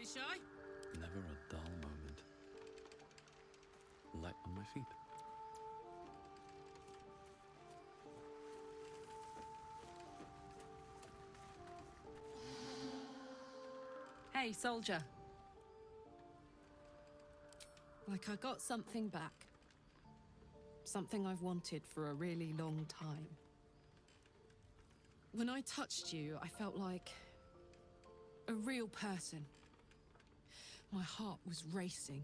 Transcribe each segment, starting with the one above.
shy? Never a dull moment. Light on my feet. Hey, soldier. Like I got something back. Something I've wanted for a really long time. When I touched you, I felt like a real person. My heart was racing,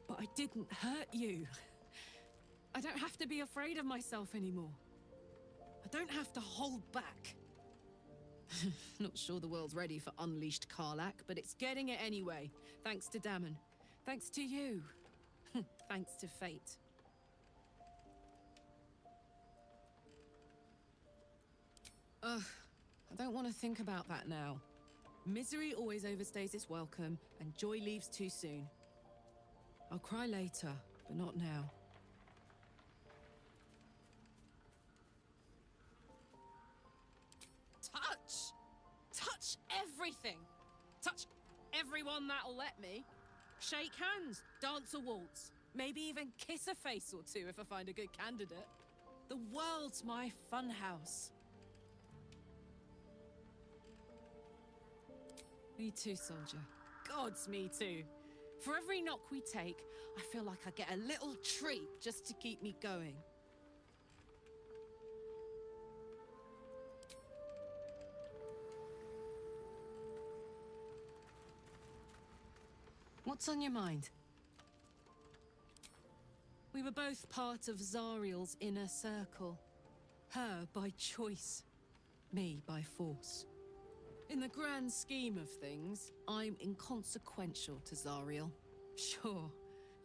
but I didn't hurt you. I don't have to be afraid of myself anymore. I don't have to hold back. Not sure the world's ready for unleashed Karlach, but it's getting it anyway. Thanks to Dammon. Thanks to you. Thanks to fate. Ugh, I don't want to think about that now. Misery always overstays its welcome, and joy leaves too soon. I'll cry later, but not now. Touch! Touch everything! Touch everyone that'll let me. Shake hands, dance a waltz, maybe even kiss a face or two if I find a good candidate. The world's my funhouse. Me too, soldier. Gods, me too. For every knock we take, I feel like I get a little treat just to keep me going. What's on your mind? We were both part of Zariel's inner circle. Her by choice, me by force. In the grand scheme of things, I'm inconsequential to Zariel. Sure,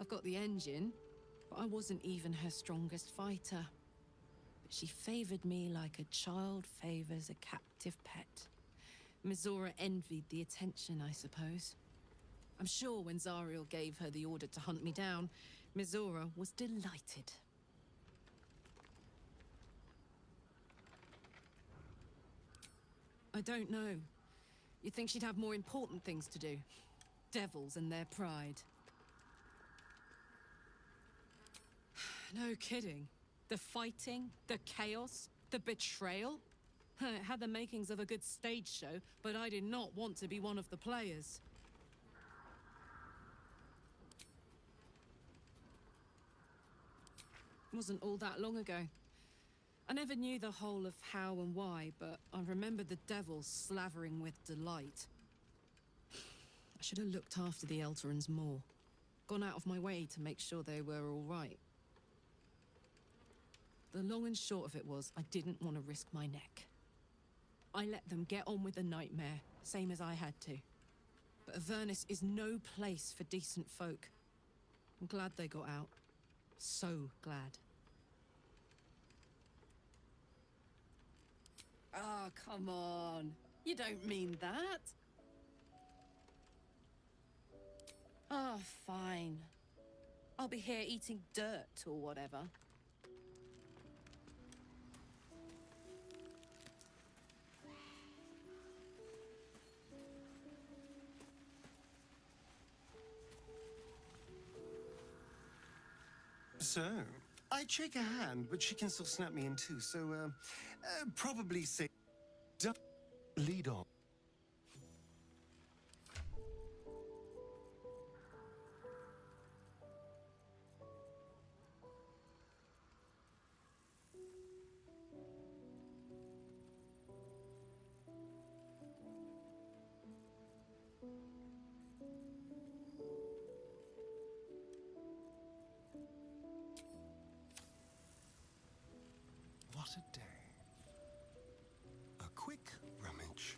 I've got the engine, but I wasn't even her strongest fighter. But she favored me like a child favors a captive pet. Mizora envied the attention, I suppose. I'm sure when Zariel gave her the order to hunt me down, Mizora was delighted. I don't know. You'd think she'd have more important things to do. Devils and their pride. No kidding. The fighting, the chaos, the betrayal. It had the makings of a good stage show, but I did not want to be one of the players. It wasn't all that long ago. I never knew the whole of how and why, but I remember the devils slavering with delight. I should have looked after the Elterans more. Gone out of my way to make sure they were all right. The long and short of it was, I didn't want to risk my neck. I let them get on with the nightmare, same as I had to. But Avernus is no place for decent folk. I'm glad they got out. So glad. Oh, come on. You don't mean that. Oh, fine. I'll be here eating dirt or whatever. So, I'd shake her hand, but she can still snap me in two, so, probably say, lead on. What a day. A quick rummage.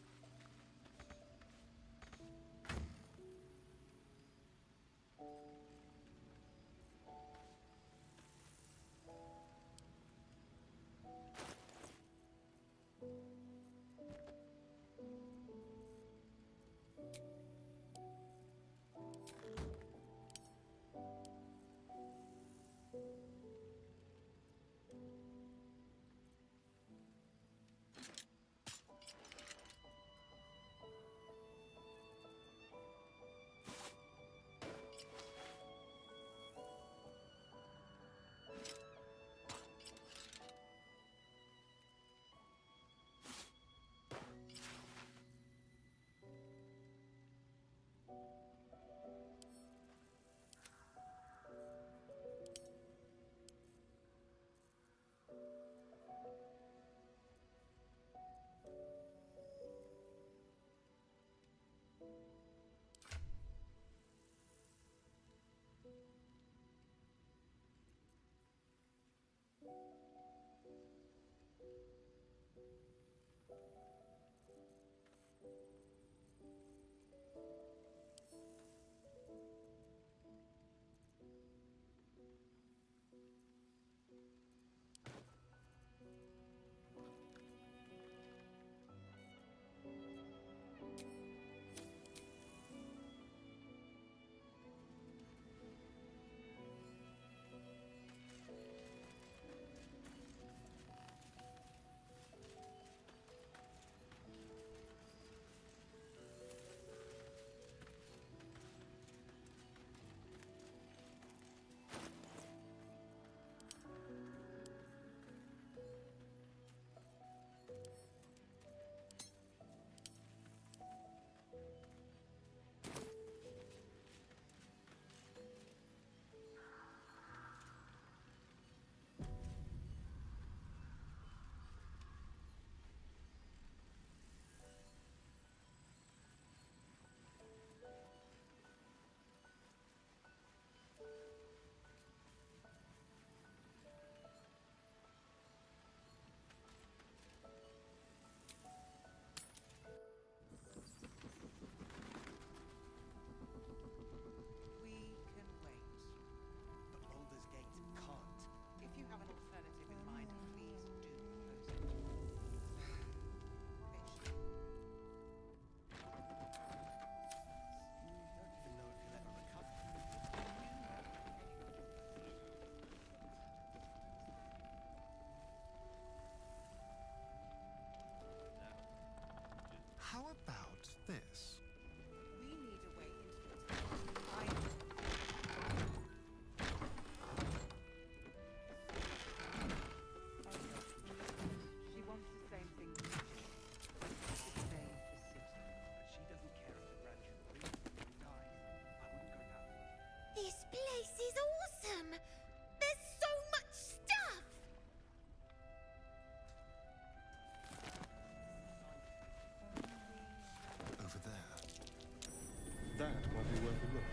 that might be worth a look.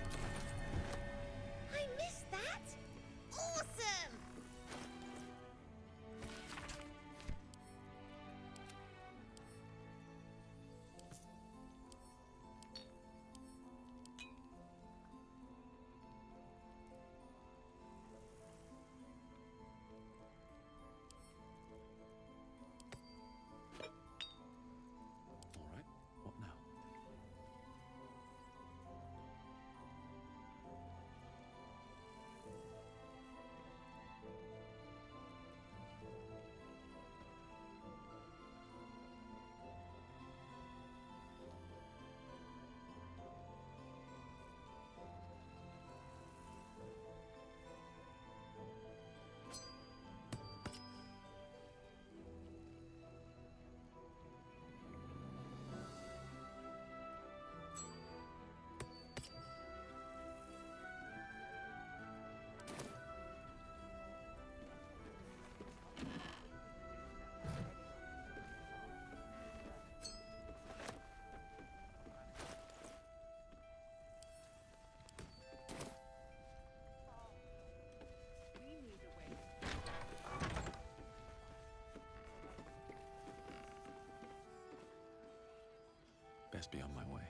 I missed that! Awesome! All right, what now? Best be on my way.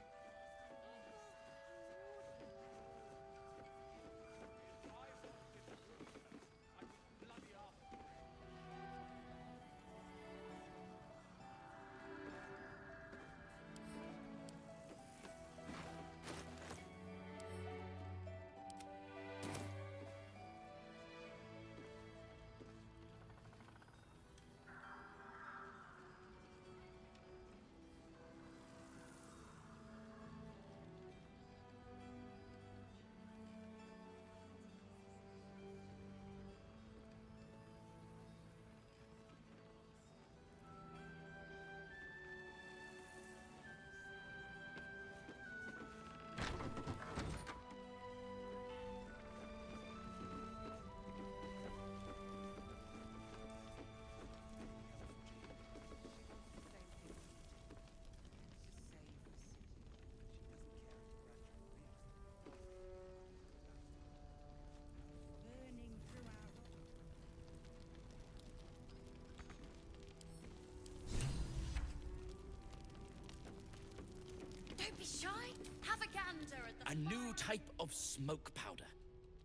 Don't be shy. Have a gander at the A new type of smoke powder.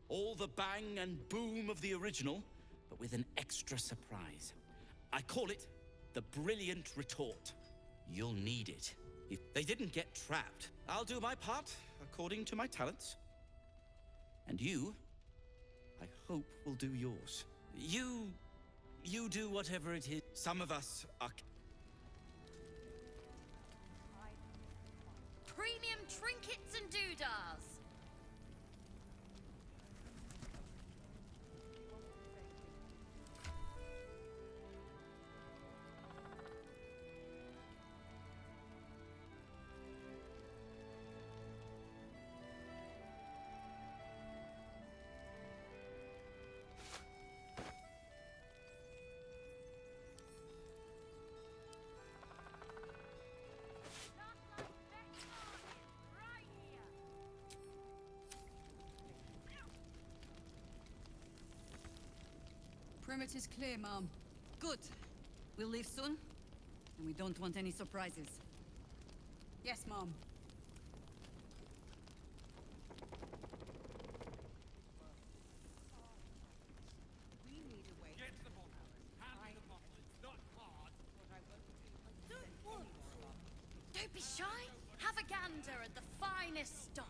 All the bang and boom of the original, but with an extra surprise. I call it the Brilliant Retort. You'll need it. If they didn't get trapped, I'll do my part according to my talents. And you, I hope, will do yours. You do whatever it is. Some of us are... premium trinkets and doodahs. Perimeter's clear, Mom. Good. We'll leave soon, and we don't want any surprises. Yes, Mom. Don't be shy. Have a gander at the finest stock.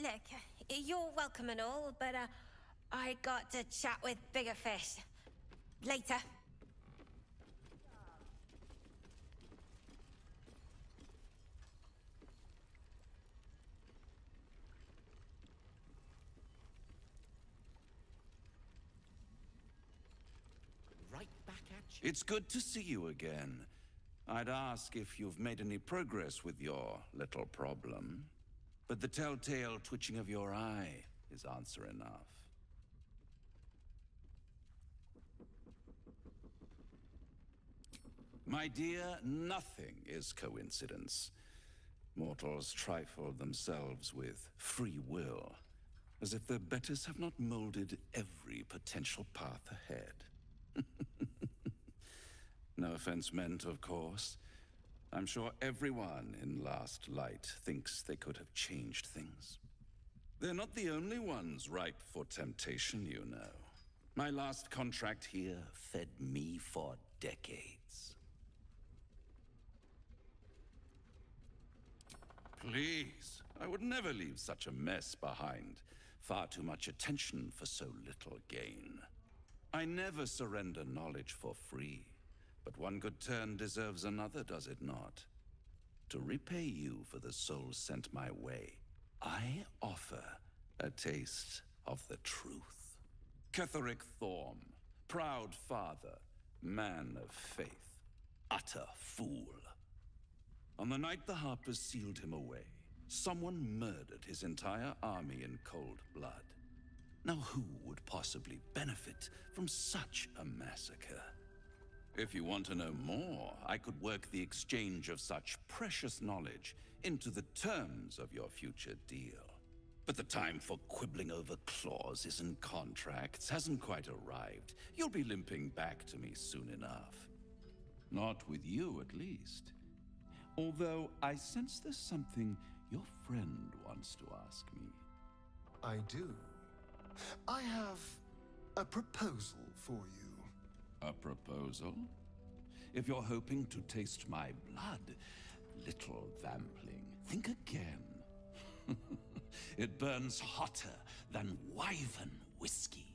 Look, you're welcome and all, but I got to chat with bigger fish. Later. Right back at you. It's good to see you again. I'd ask if you've made any progress with your little problem, but the telltale twitching of your eye is answer enough. My dear, nothing is coincidence. Mortals trifle themselves with free will, as if their betters have not molded every potential path ahead. No offense meant, of course. I'm sure everyone in Last Light thinks they could have changed things. They're not the only ones ripe for temptation, you know. My last contract here fed me for decades. Please, I would never leave such a mess behind. Far too much attention for so little gain. I never surrender knowledge for free. But one good turn deserves another, does it not? To repay you for the souls sent my way, I offer a taste of the truth. Ketheric Thorm, proud father, man of faith, utter fool. On the night the Harpers sealed him away, someone murdered his entire army in cold blood. Now who would possibly benefit from such a massacre? If you want to know more, I could work the exchange of such precious knowledge into the terms of your future deal. But the time for quibbling over clauses and contracts hasn't quite arrived. You'll be limping back to me soon enough. Not with you, at least. Although I sense there's something your friend wants to ask me. I do. I have a proposal for you. A proposal? If you're hoping to taste my blood, little vampling, think again. It burns hotter than wyvern whiskey.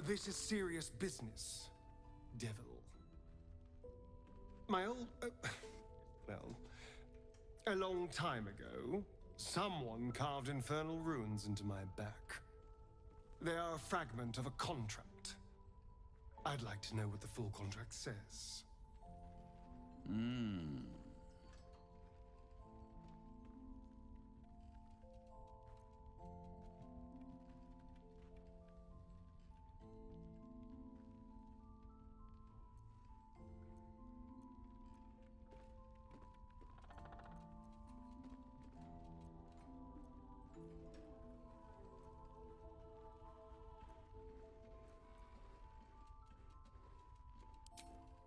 This is serious business, devil. My old... well, a long time ago, someone carved infernal runes into my back. They are a fragment of a contract. I'd like to know what the full contract says.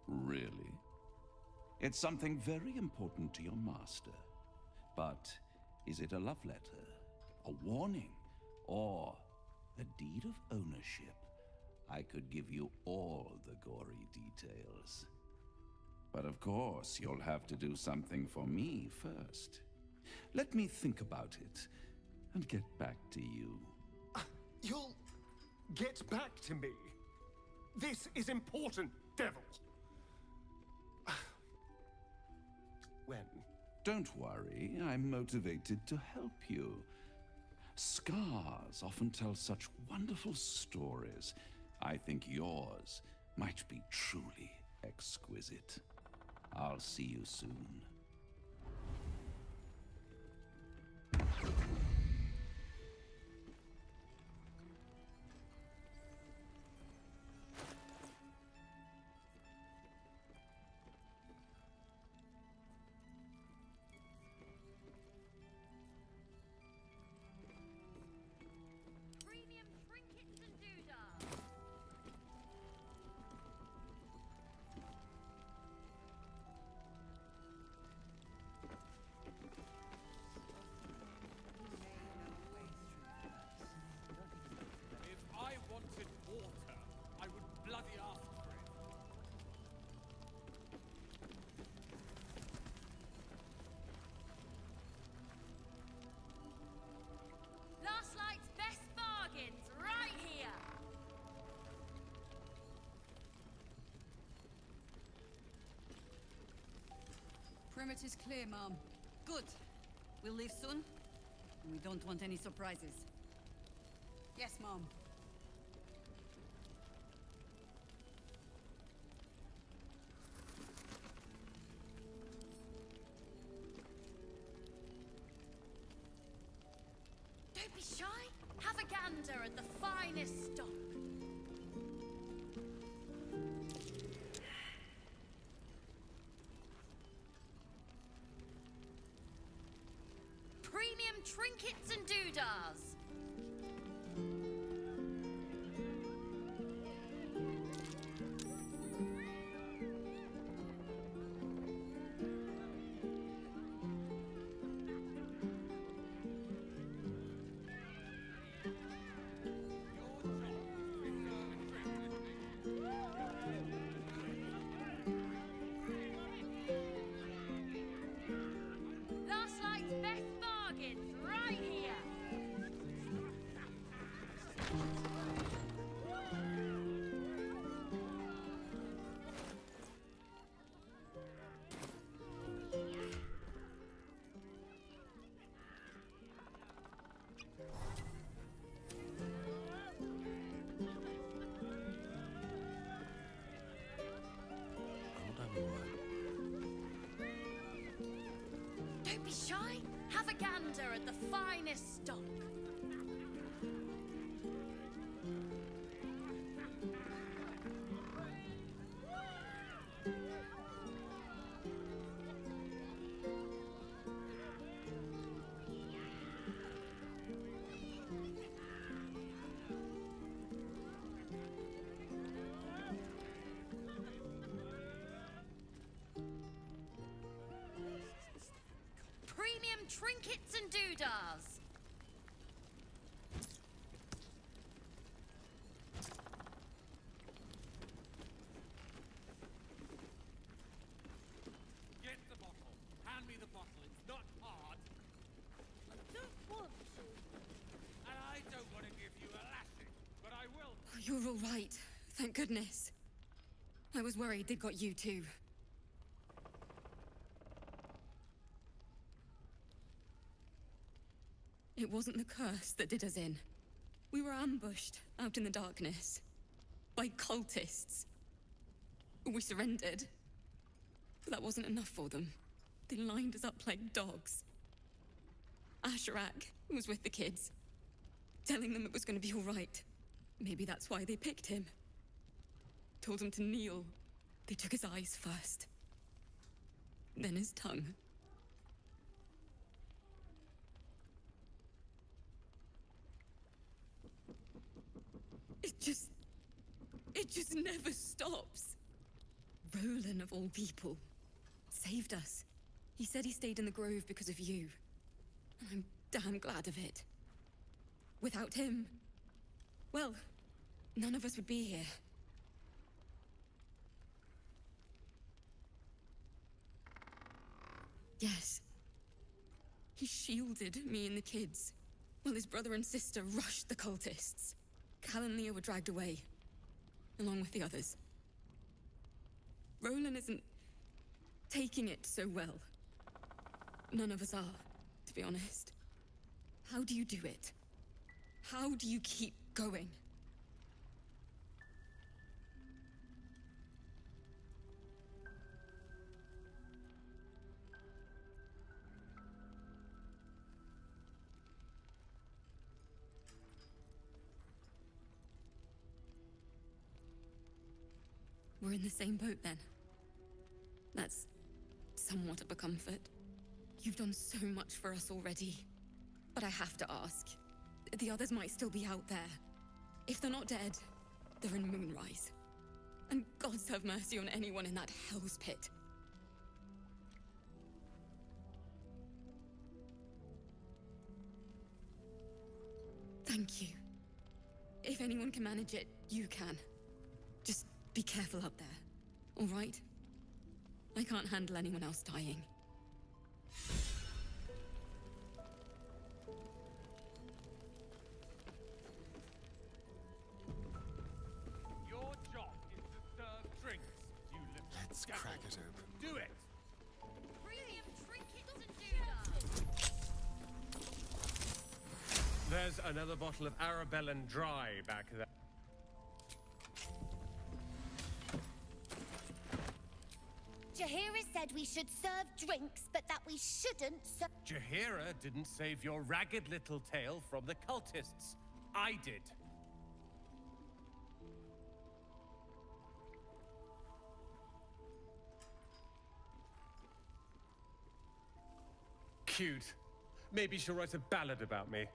Really? It's something very important to your master. But is it a love letter, a warning, or a deed of ownership? I could give you all the gory details. But of course, you'll have to do something for me first. Let me think about it and get back to you. You'll get back to me. This is important, devil. When? Don't worry, I'm motivated to help you. Scars often tell such wonderful stories. I think yours might be truly exquisite. I'll see you soon. Premium trinkets and doodah. If I wanted water, I would bloody ask for it. Last Light's best bargains right here. Perimeter's clear, Mom. Good. We'll leave soon, and we don't want any surprises. Yes, Mom. shy. Have a gander at the finest stock. Premium trinkets and doodahs. Last night's best bargains right here. Don't be shy. Have a gander at the finest stock. Premium trinkets and doodahs. Get the bottle. Hand me the bottle. It's not hard. I don't want to. And I don't want to give you a lashing, but I will. Oh, you're all right. Thank goodness. I was worried they'd got you too. It wasn't the curse that did us in. We were ambushed out in the darkness by cultists. We surrendered, but that wasn't enough for them. They lined us up like dogs. Asherak was with the kids, telling them it was going to be all right. Maybe that's why they picked him. Told him to kneel. They took his eyes first, then his tongue. It just never stops. Roland, of all people, saved us. He said he stayed in the grove because of you. And I'm damn glad of it. Without him, well, none of us would be here. Yes. He shielded me and the kids, while his brother and sister rushed the cultists. Cal and Leah were dragged away, along with the others. Roland isn't taking it so well. None of us are, to be honest. How do you do it? How do you keep going? We're in the same boat, then. That's somewhat of a comfort. You've done so much for us already. But I have to ask. The others might still be out there. If they're not dead, they're in Moonrise. And gods have mercy on anyone in that hell's pit. Thank you. If anyone can manage it, you can. Just be careful up there, all right? I can't handle anyone else dying. Your job is to serve drinks, you little Let's scabble. crack it open. Do it! Premium trinkets and doodahs. There's another bottle of Arabellan Dry back there. Jaheira said we should serve drinks, but that we shouldn't serve... Jaheira didn't save your ragged little tail from the cultists. I did. Cute. Maybe she'll write a ballad about me.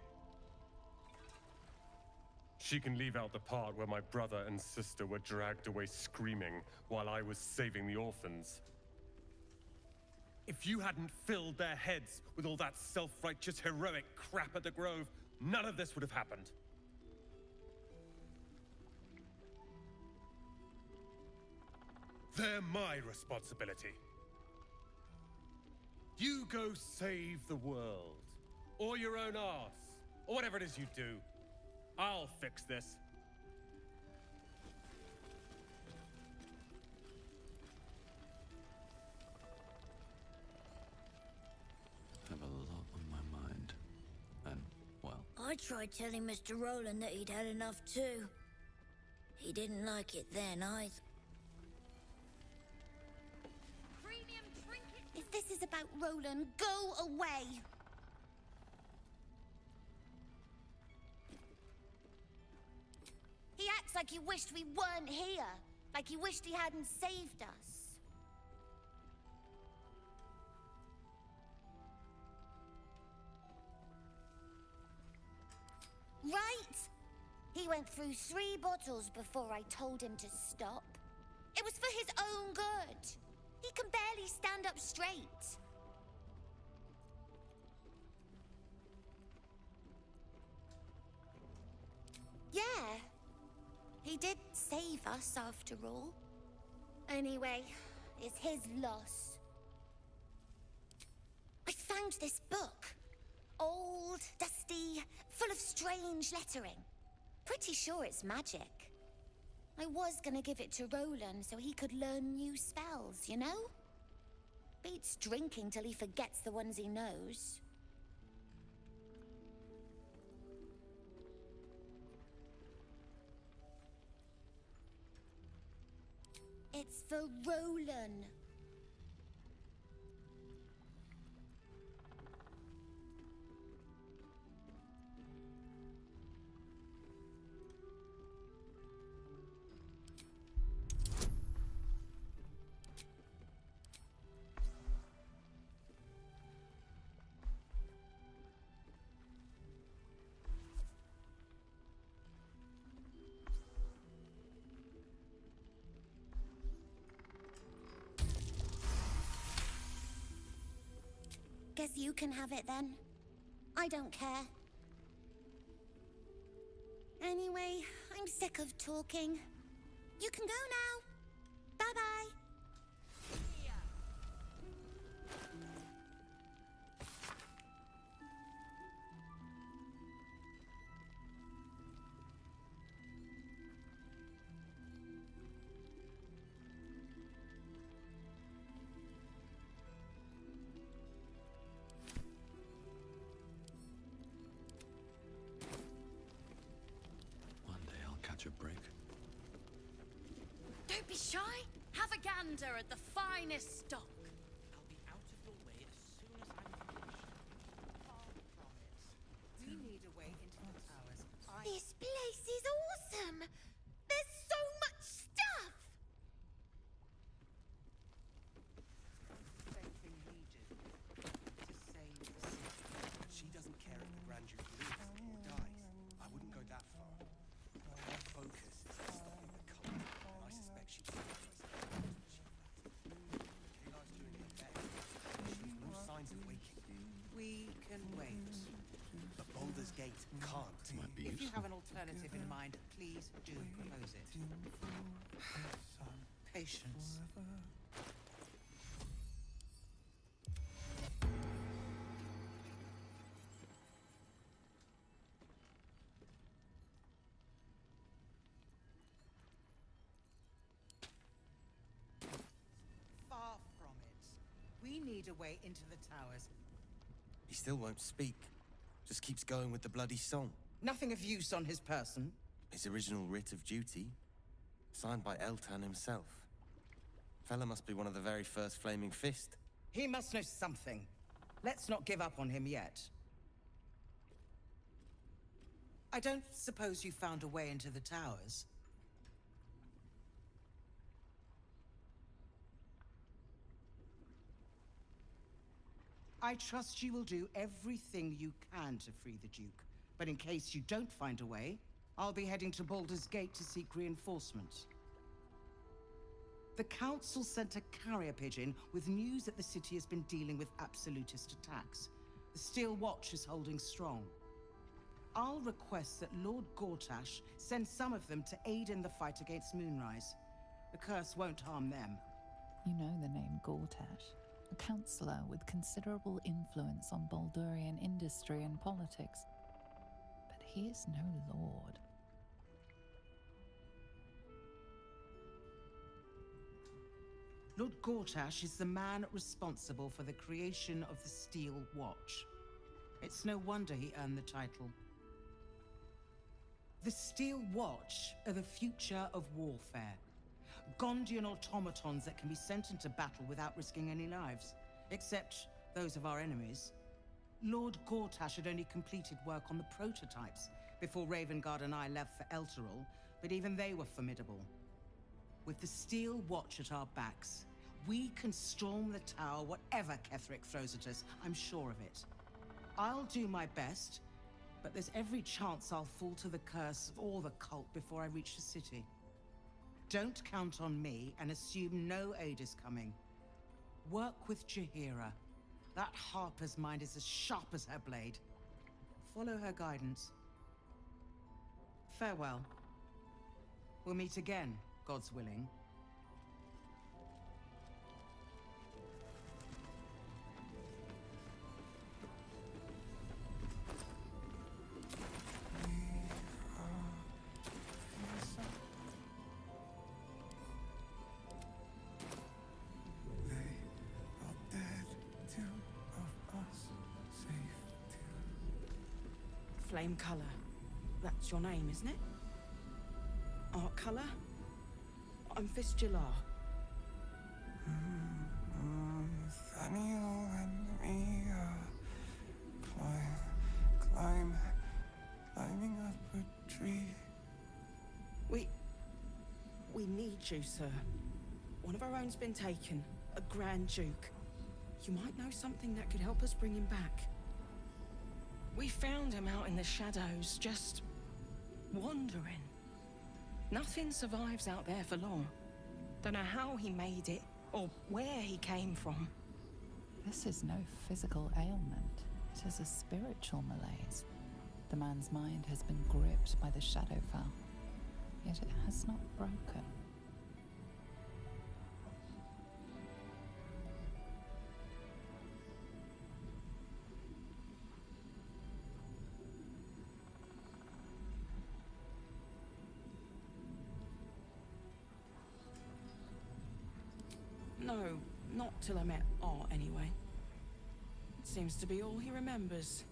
She can leave out the part where my brother and sister were dragged away screaming while I was saving the orphans. If you hadn't filled their heads with all that self-righteous, heroic crap at the Grove, none of this would have happened. They're my responsibility. You go save the world, or your own arse, or whatever it is you do. I'll fix this. I have a lot on my mind. And, well... I tried telling Mr. Roland that he'd had enough too. He didn't like it then either. Premium trinket. If this is about Roland, go away! He acts like he wished we weren't here. Like he wished he hadn't saved us. Right? He went through 3 bottles before I told him to stop. It was for his own good. He can barely stand up straight. Yeah. He did save us, after all. Anyway, it's his loss. I found this book. Old, dusty, full of strange lettering. Pretty sure it's magic. I was gonna give it to Roland so he could learn new spells, you know? Beats drinking till he forgets the ones he knows. It's for Roland. Guess you can have it then. I don't care. Anyway, I'm sick of talking. You can go now. Bye-bye. One day I'll catch a break. Don't be shy. Have a gander at the finest stock. I'll be out of your way as soon as I'm finished. We need a way into the towers. This place is awesome! There's so much stuff! Same thing we do. To save the city. She doesn't care if the Grand Duke lives or dies. I wouldn't go that far. Her focus is on stopping the cult, and I suspect she'd sacrifice her life to achieve that. Kayla's doing her best. She shows no signs of waking. We can wait. But Baldur's Gate can't. Might be If you useful. have an alternative in mind, please do propose it. Patience. Far from it. We need a way into the towers. He still won't speak. Just keeps going with the bloody song. Nothing of use on his person. His original writ of duty, signed by Eltan himself. Fella must be one of the very first Flaming Fist. He must know something. Let's not give up on him yet. I don't suppose you found a way into the towers? I trust you will do everything you can to free the Duke. But in case you don't find a way, I'll be heading to Baldur's Gate to seek reinforcements. The Council sent a carrier pigeon with news that the city has been dealing with absolutist attacks. The Steel Watch is holding strong. I'll request that Lord Gortash send some of them to aid in the fight against Moonrise. The curse won't harm them. You know the name Gortash, a councillor with considerable influence on Baldurian industry and politics. But he is no lord. Lord Gortash is the man responsible for the creation of the Steel Watch. It's no wonder he earned the title. The Steel Watch are the future of warfare. Gondian automatons that can be sent into battle without risking any lives, except those of our enemies. Lord Gortash had only completed work on the prototypes before Ravengard and I left for Elturel, but even they were formidable. With the Steel Watch at our backs, we can storm the tower whatever Ketheric throws at us, I'm sure of it. I'll do my best, but there's every chance I'll fall to the curse or the cult before I reach the city. Don't count on me and assume no aid is coming. Work with Jaheira. That Harper's mind is as sharp as her blade. Follow her guidance. Farewell. We'll meet again, God's willing. Flame color. That's your name, isn't it? Art color? I'm Fistula. Nathaniel and me climbing up a tree. We need you, sir. One of our own's been taken, a Grand Duke. You might know something that could help us bring him back. We found him out in the shadows, just wandering. Nothing survives out there for long. Don't know how he made it, or where he came from. This is no physical ailment. It is a spiritual malaise. The man's mind has been gripped by the Shadowfell, yet it has not broken. No, not till I met Art, anyway. It seems to be all he remembers.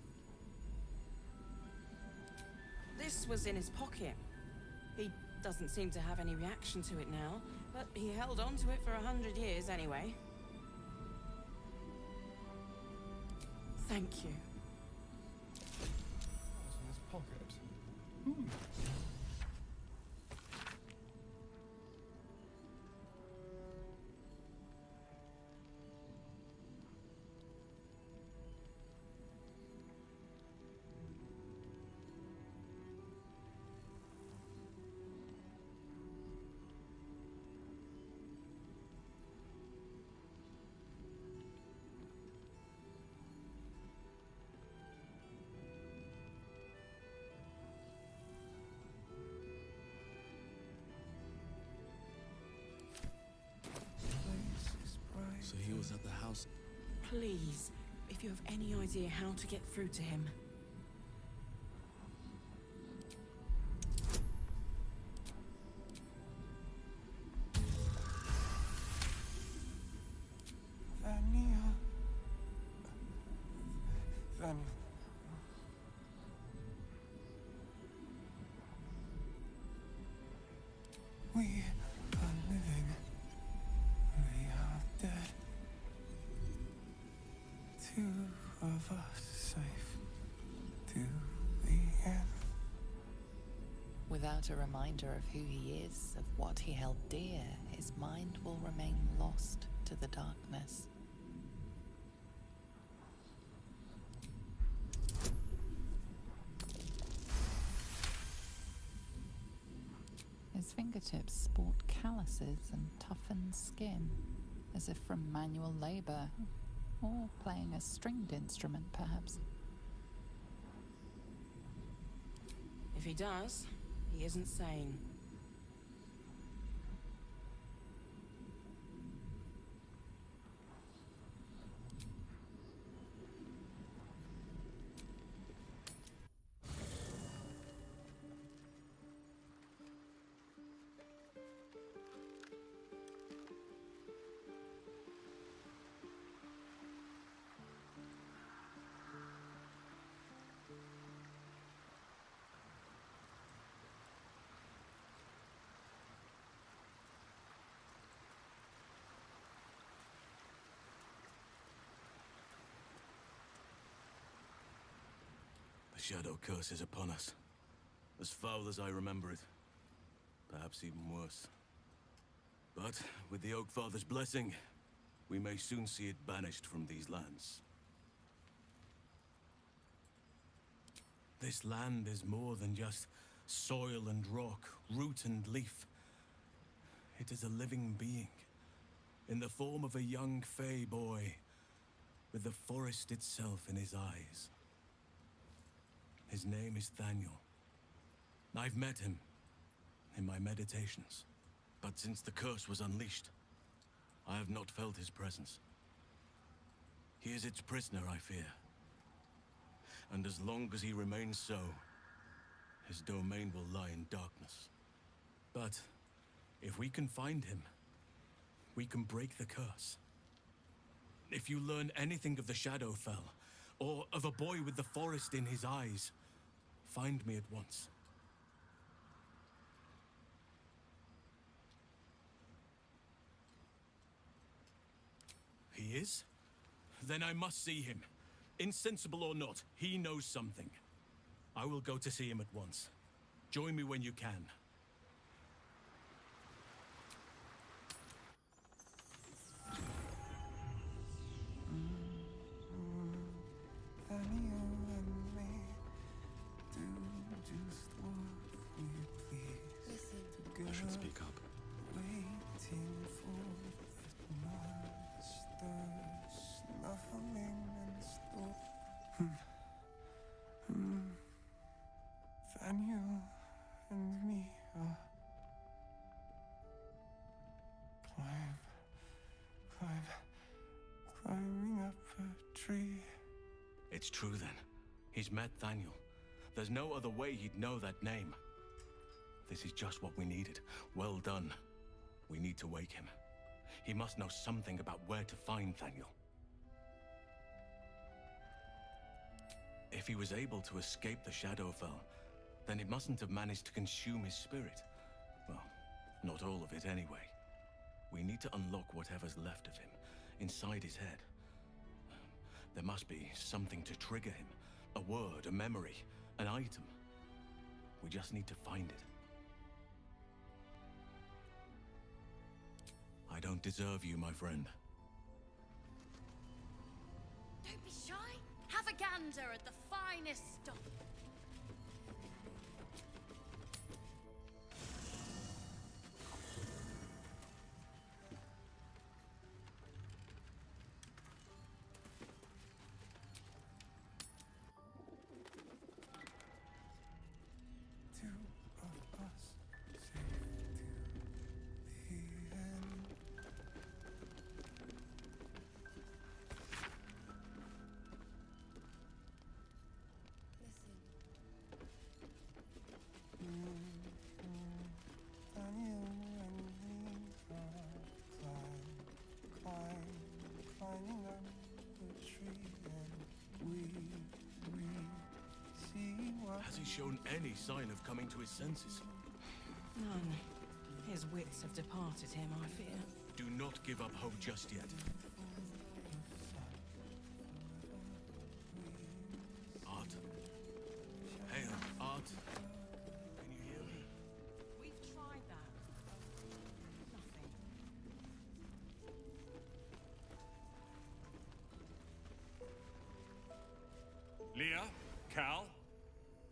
This was in his pocket. He doesn't seem to have any reaction to it now, but he held on to it for 100 years anyway. Thank you. What's in his pocket? So he was at the house. Please, if you have any idea how to get through to him. Then we are living of us safe to the end. Without a reminder of who he is, of what he held dear, his mind will remain lost to the darkness. His fingertips sport calluses and toughened skin, as if from manual labor, or playing a stringed instrument, perhaps. If he does, he isn't sane. The Shadow Curse is upon us. As foul as I remember it. Perhaps even worse. But with the Oak Father's blessing, we may soon see it banished from these lands. This land is more than just soil and rock, root and leaf. It is a living being, in the form of a young Fey boy, with the forest itself in his eyes. His name is Thaniel. I've met him in my meditations, but since the curse was unleashed, I have not felt his presence. He is its prisoner, I fear. And as long as he remains so, his domain will lie in darkness. But if we can find him, we can break the curse. If you learn anything of the Shadowfell, or of a boy with the forest in his eyes, find me at once. He is? Then I must see him. Insensible or not, he knows something. I will go to see him at once. Join me when you can. I should speak up. Waiting for it once the snuffling and storm. Thaniel and me are climbing up a tree. It's true then. He's met Thaniel. There's no other way he'd know that name. This is just what we needed. Well done. We need to wake him. He must know something about where to find Thaniel. If he was able to escape the Shadowfell, then it mustn't have managed to consume his spirit. Well, not all of it anyway. We need to unlock whatever's left of him, inside his head. There must be something to trigger him. A word, a memory, an item. We just need to find it. I don't deserve you, my friend. Don't be shy. Have a gander at the finest stuff. Two of us safe to the end. Thaniel and me are climbing up the tree, and we see what. Has he shown any sign of coming to his senses? None. His wits have departed him, I fear. Do not give up hope just yet.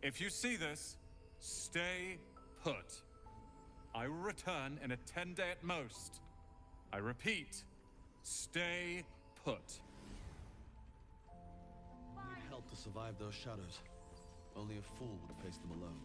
If you see this, stay put. I will return in a 10-day at most. I repeat, stay put. Need help to survive those shadows. Only a fool would face them alone.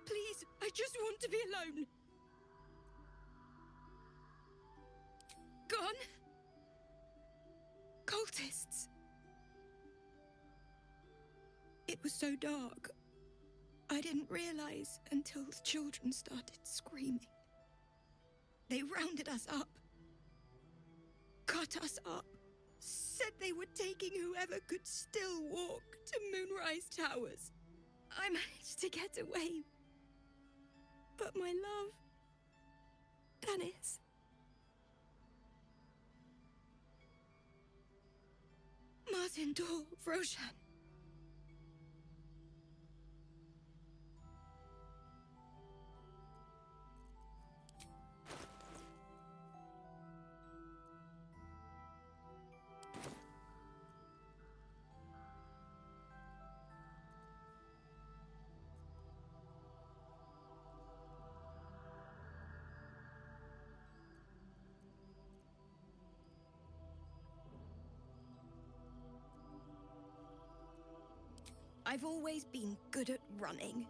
Please, I just want to be alone. Gone? Cultists. It was so dark. I didn't realize until the children started screaming. They rounded us up. Cut us up. Said they were taking whoever could still walk to Moonrise Towers. I managed to get away. But my love, Dennis. Martin Dor, Roshan. I've always been good at running.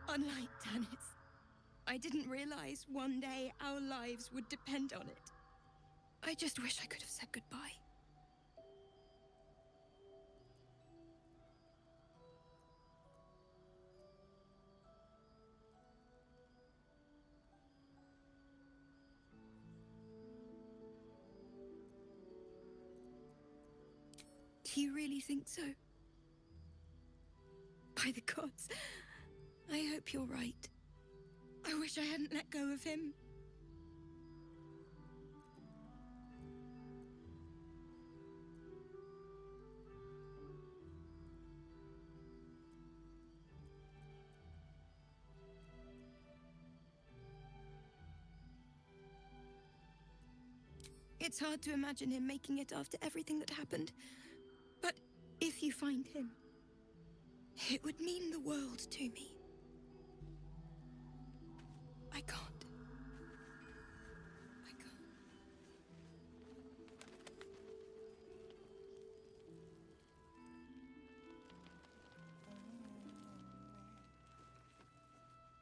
Unlike Dennis, I didn't realize one day our lives would depend on it. I just wish I could have said goodbye. Do you really think so? By the gods, I hope you're right. I wish I hadn't let go of him. It's hard to imagine him making it after everything that happened. But if you find him, it would mean the world to me. I can't.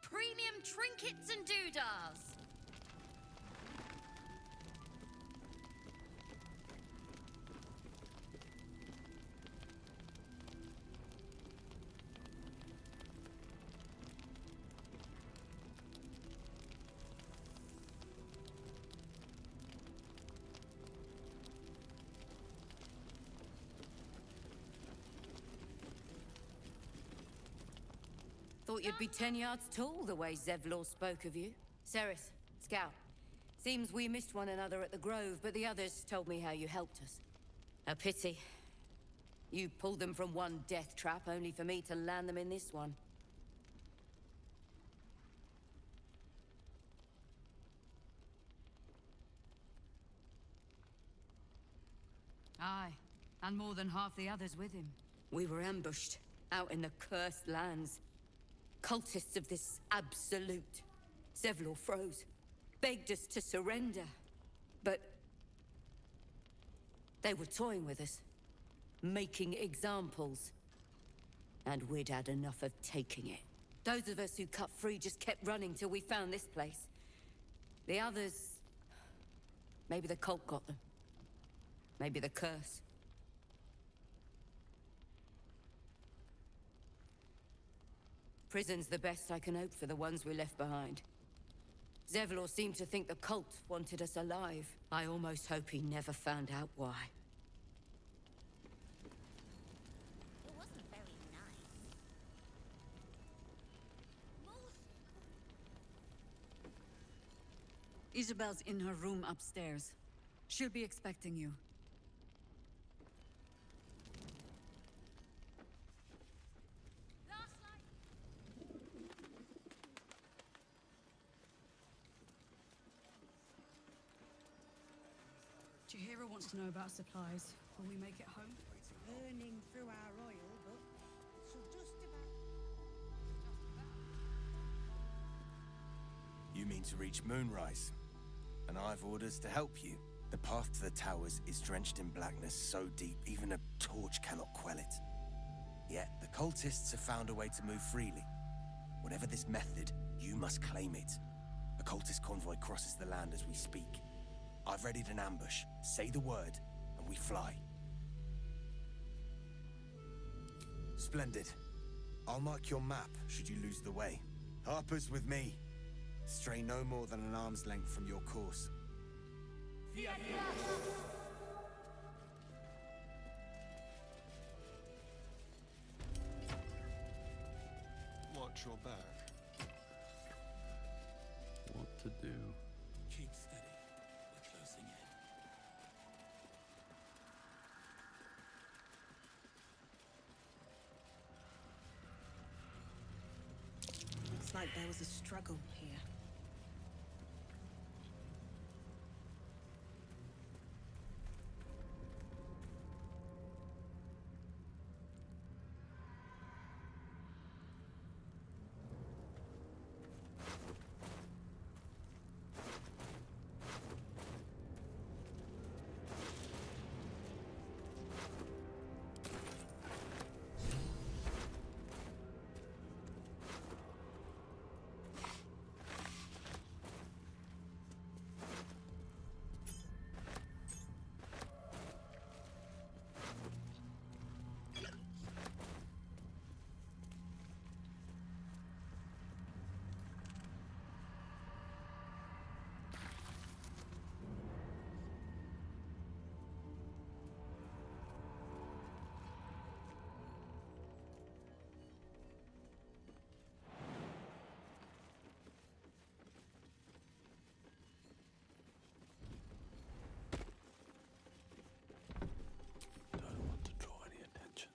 Premium trinkets and doodahs. Thought you'd be 10 yards tall the way Zevlor spoke of you. Sereth, Scout. Seems we missed one another at the Grove, but the others told me how you helped us. A pity. You pulled them from one death trap, only for me to land them in this one. Aye, and more than half the others with him. We were ambushed, out in the cursed lands. Cultists of this absolute. Zevlor froze, begged us to surrender. But they were toying with us, making examples. And we'd had enough of taking it. Those of us who cut free just kept running till we found this place. The others... maybe the cult got them. Maybe the curse. Prison's the best I can hope for the ones we left behind. Zevlor seemed to think the cult wanted us alive. I almost hope he never found out why. It wasn't very nice. Isabel's in her room upstairs. She'll be expecting you. Chihiro wants to know about supplies. Will we make it home? Burning through our oil, but she'll just about... You mean to reach Moonrise? And I've orders to help you. The path to the towers is drenched in blackness so deep, even a torch cannot quell it. Yet, the cultists have found a way to move freely. Whatever this method, you must claim it. A cultist convoy crosses the land as we speak. I've readied an ambush. Say the word, and we fly. Splendid. I'll mark your map, should you lose the way. Harper's with me. Stray no more than an arm's length from your course. Watch your back. What to do? Keep steady. We're closing in. Looks like there was a struggle here. Don't want to draw any attention.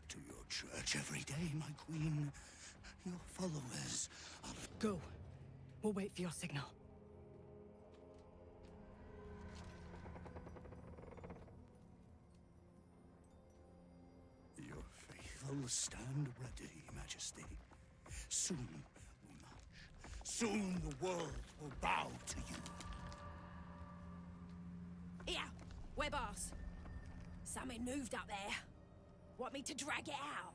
To your church every day, my queen. Your followers are... Go. We'll wait for your signal. Your faithful stand ready, Majesty. Soon we march. Soon the world will bow to you. Here, Webars. Something moved up there. Want me to drag it out?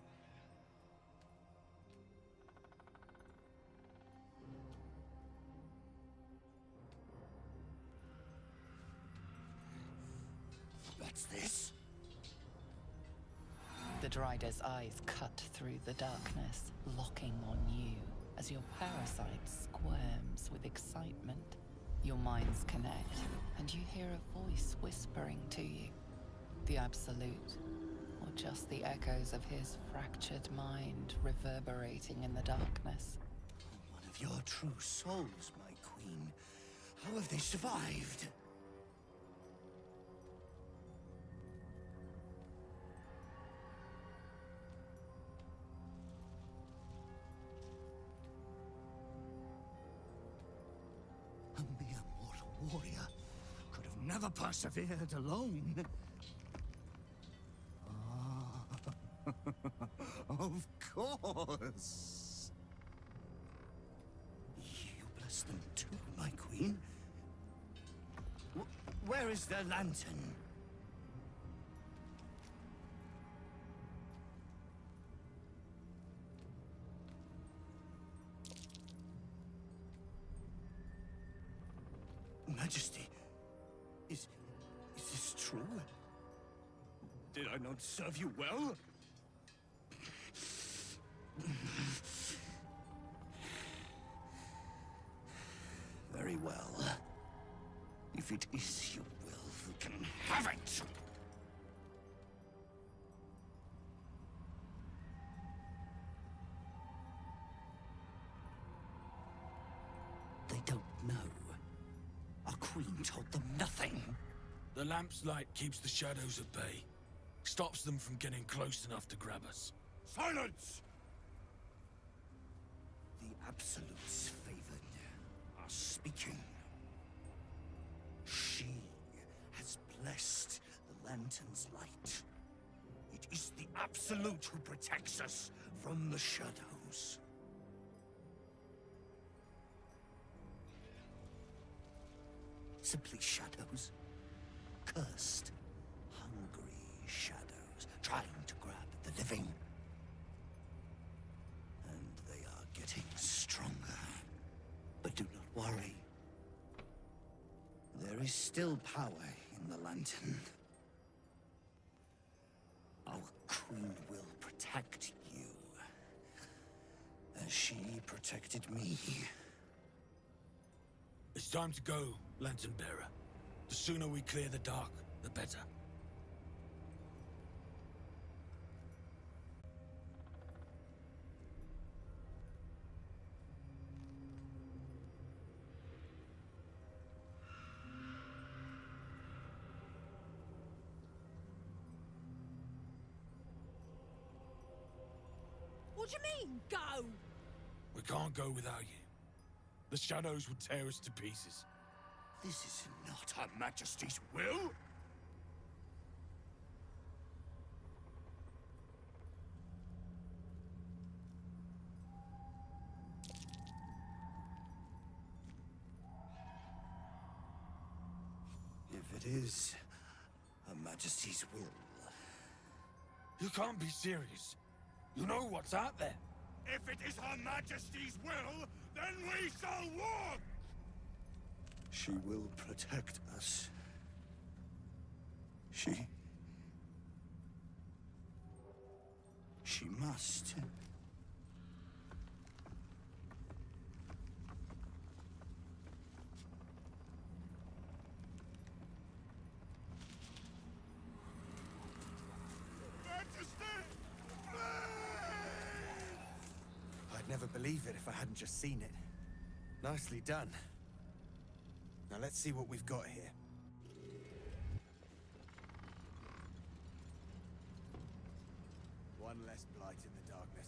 That's this? The Drider's eyes cut through the darkness, locking on you as your parasite squirms with excitement. Your minds connect, and you hear a voice whispering to you. The Absolute, or just the echoes of his fractured mind reverberating in the darkness. One of your true souls, my queen. How have they? have they survived? warrior could have never persevered alone. Ah, of course. You bless them too, my queen. Where is their lantern? Majesty, is this true? Did I not serve you well? Very well. If it is your will, you can have it! They don't know. Our queen told them nothing. The lamp's light keeps the shadows at bay. Stops them from getting close enough to grab us. Silence! The Absolutes favored are speaking. She has blessed the lantern's light. It is the Absolute who protects us from the shadows. Simply shadows. Cursed, hungry shadows, trying to grab the living. And they are getting stronger. But do not worry. There is still power in the lantern. Our queen will protect you, as she protected me. It's time to go, Lantern Bearer. The sooner we clear the dark, the better. What do you mean, go? We can't go without you. The shadows would tear us to pieces. This is not Her Majesty's will. If it is Her Majesty's will. You can't be serious. You know what's out there. If it is Her Majesty's will, then we shall walk! She will protect us. She must. I'd never believe it if I hadn't just seen it. Nicely done. Now let's see what we've got here. One less blight in the darkness.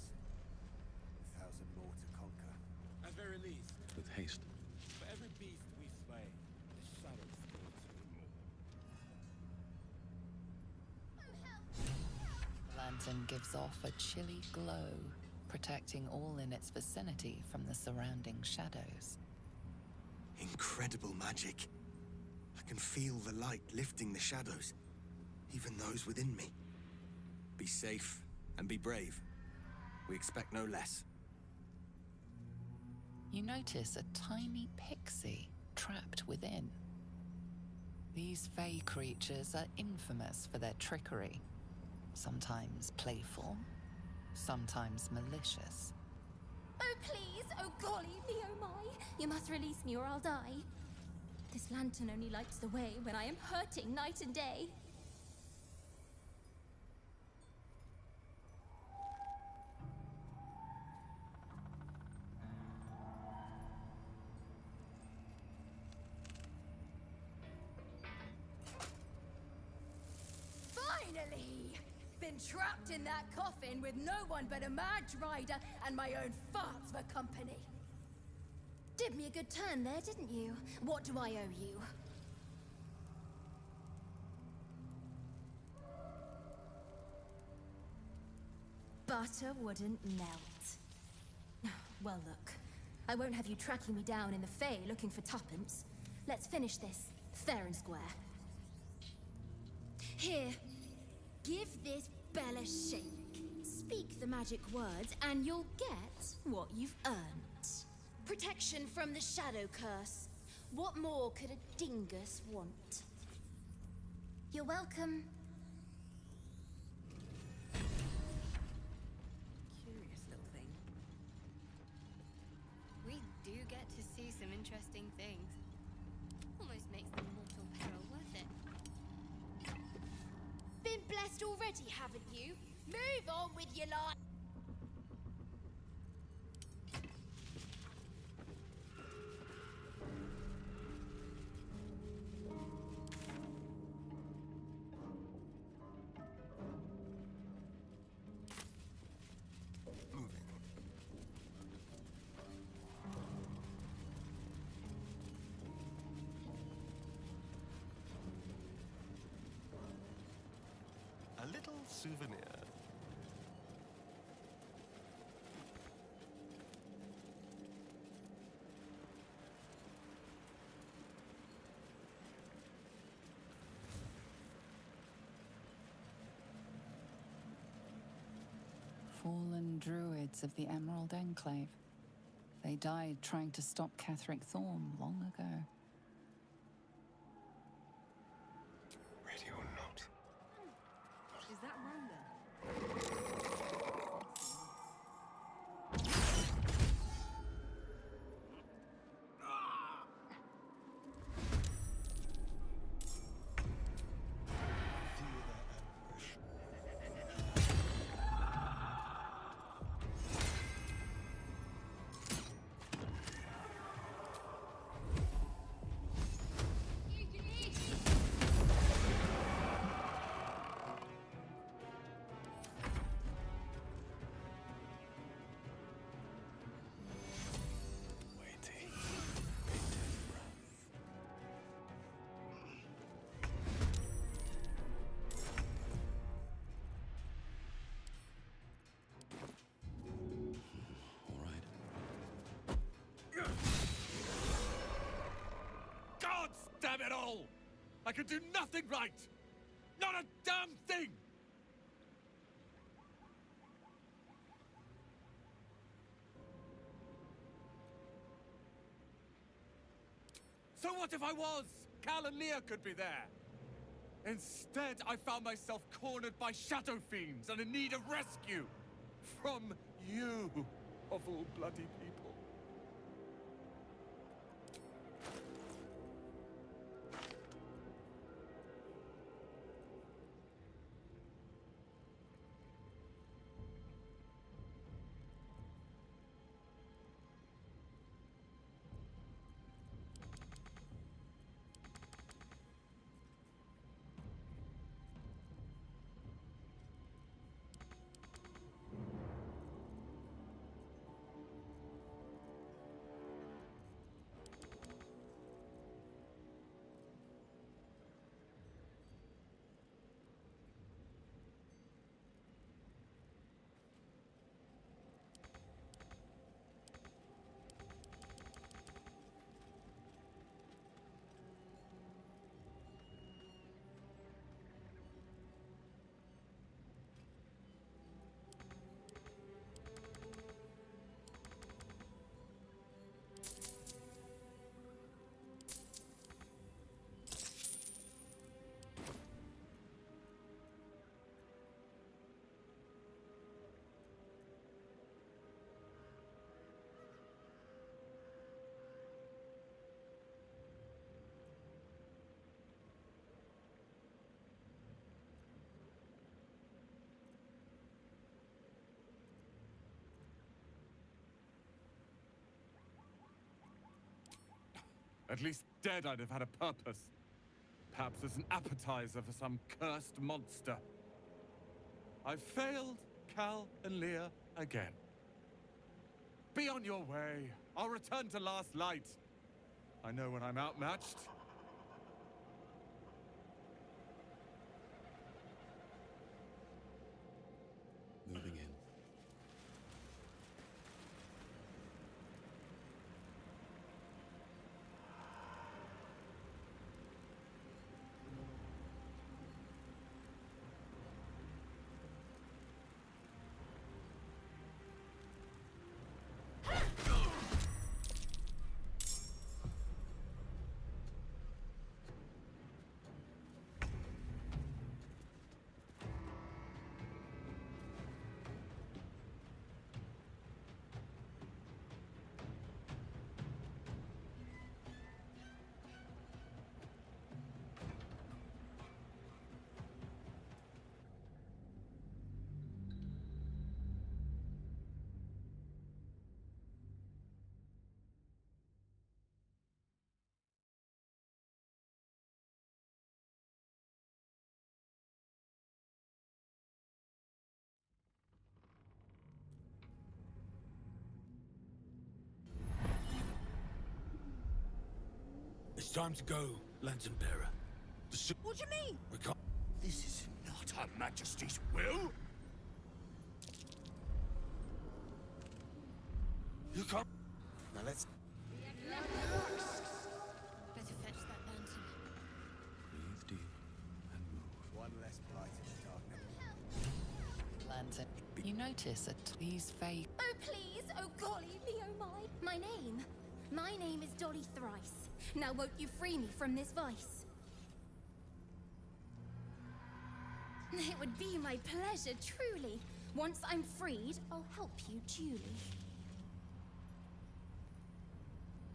1,000 more to conquer. At very least, With haste. for every beast we slay, the shadows grow two more. The lantern gives off a chilly glow, protecting all in its vicinity from the surrounding shadows. Incredible magic. I can feel the light lifting the shadows, even those within me. Be safe and be brave. We expect no less. You notice a tiny pixie trapped within. These fey creatures are infamous for their trickery. Sometimes playful, sometimes malicious. Oh, please! Oh, golly, me, oh my! You must release me or I'll die. This lantern only lights the way when I am hurting night and day. Finally! Been trapped in that coffin with no one but a mad rider and my own farts for company. Do did me a good turn there, didn't you? What do I owe you? Butter wouldn't melt. Well, look. I won't have you tracking me down in the Fae looking for tuppence. Let's finish this, fair and square. Here. Give this bell a shake. Speak the magic words, and you'll get what you've earned. Protection from the shadow curse. What more could a dingus want? You're welcome. Curious little thing. We do get to see some interesting things. Almost makes the mortal peril worth it. Been blessed already, haven't you? Move on with your life. A little souvenir. Fallen druids of the Emerald Enclave. They died trying to stop Catherick Thorm long ago. Ready or not? Is that Roland? Damn it all! I can do nothing right! Not a damn thing! So what if I was? Cal and Leah could be there. Instead, I found myself cornered by shadow fiends and in need of rescue. From you, of all bloody people. At least dead I'd have had a purpose. Perhaps as an appetizer for some cursed monster. I've failed Cal and Leah again. Be on your way. I'll return to Last Light. I know when I'm outmatched. Moving in. It's time to go, Lantern Bearer. What do you mean? We can't. This is not Her Majesty's will. You can't. Now let's... Better fetch that lantern. Breathe deep and move. One less blight in the darkness. Lantern. You notice a please fake. Oh, please! Oh, golly, me oh my! My name is Dolly Thrice. Now won't you free me from this vice? It would be my pleasure, truly. Once I'm freed, I'll help you duly.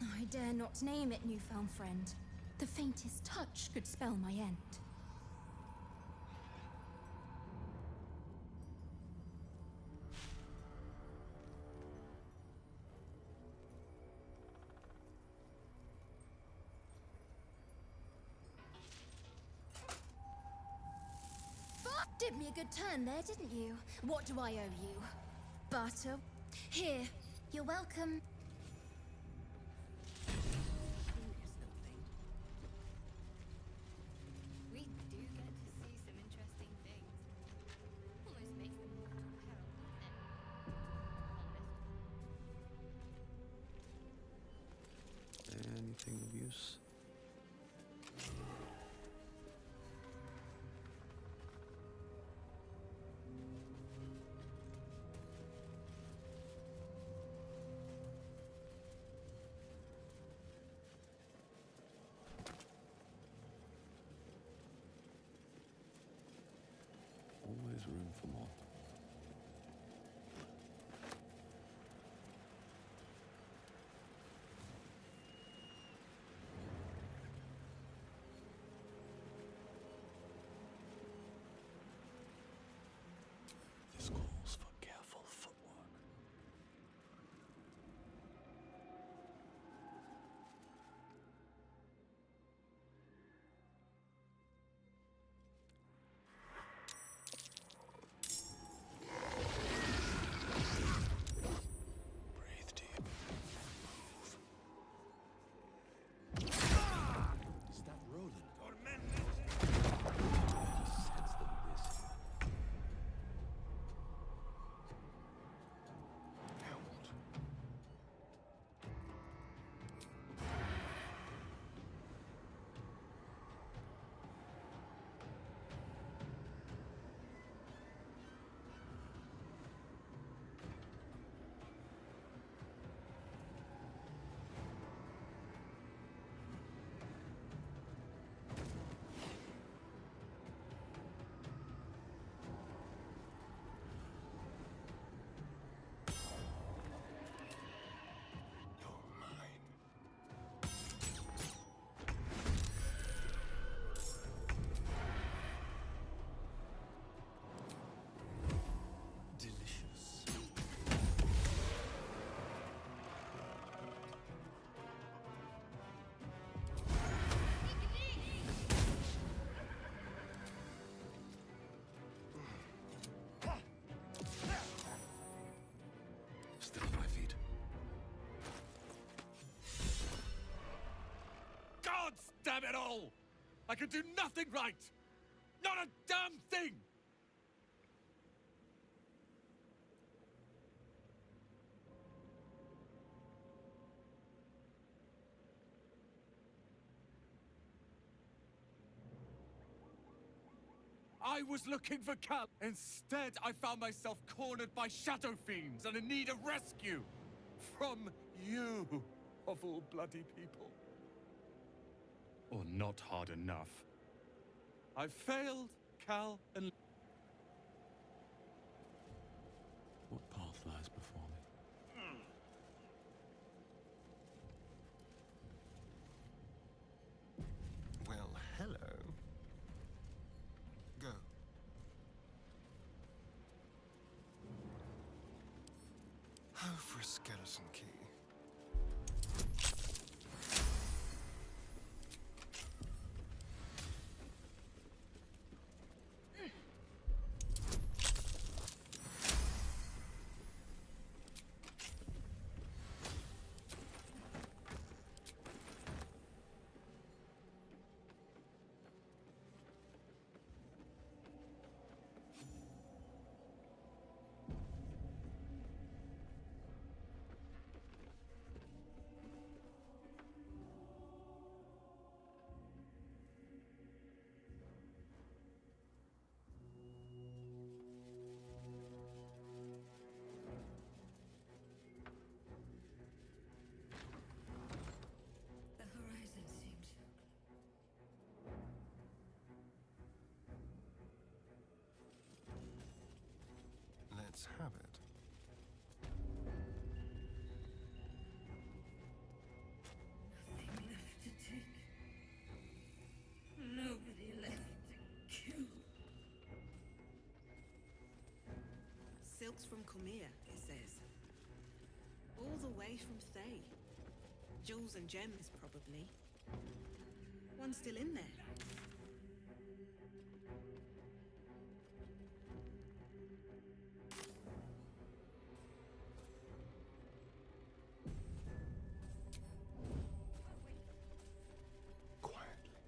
I dare not name it, newfound friend. The faintest touch could spell my end. Did me a good turn there, didn't you? What do I owe you? Butter. Here, you're welcome. We do get to see some interesting things. Almost makes them more comparable, doesn't it? Anything of use? damn it all! I can do nothing right! Not a damn thing! I was looking for Cal. Instead, I found myself cornered by shadow fiends and in need of rescue. From you, of all bloody people. Or not hard enough. I failed, Cal, and... What path lies before me? Well, hello. Go. Oh, for a skeleton key. The horizon seems Let's have it. nothing left to take. Nobody left to kill. Silks from Cormia, it says. All the way from Thay. Jewels and gems, probably. One's still in there. Quietly.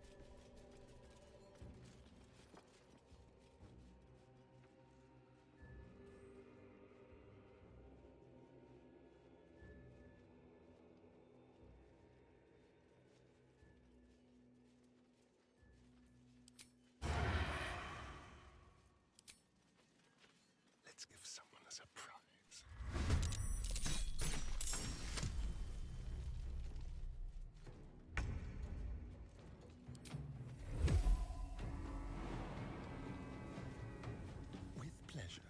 Let's give someone a surprise. With pleasure.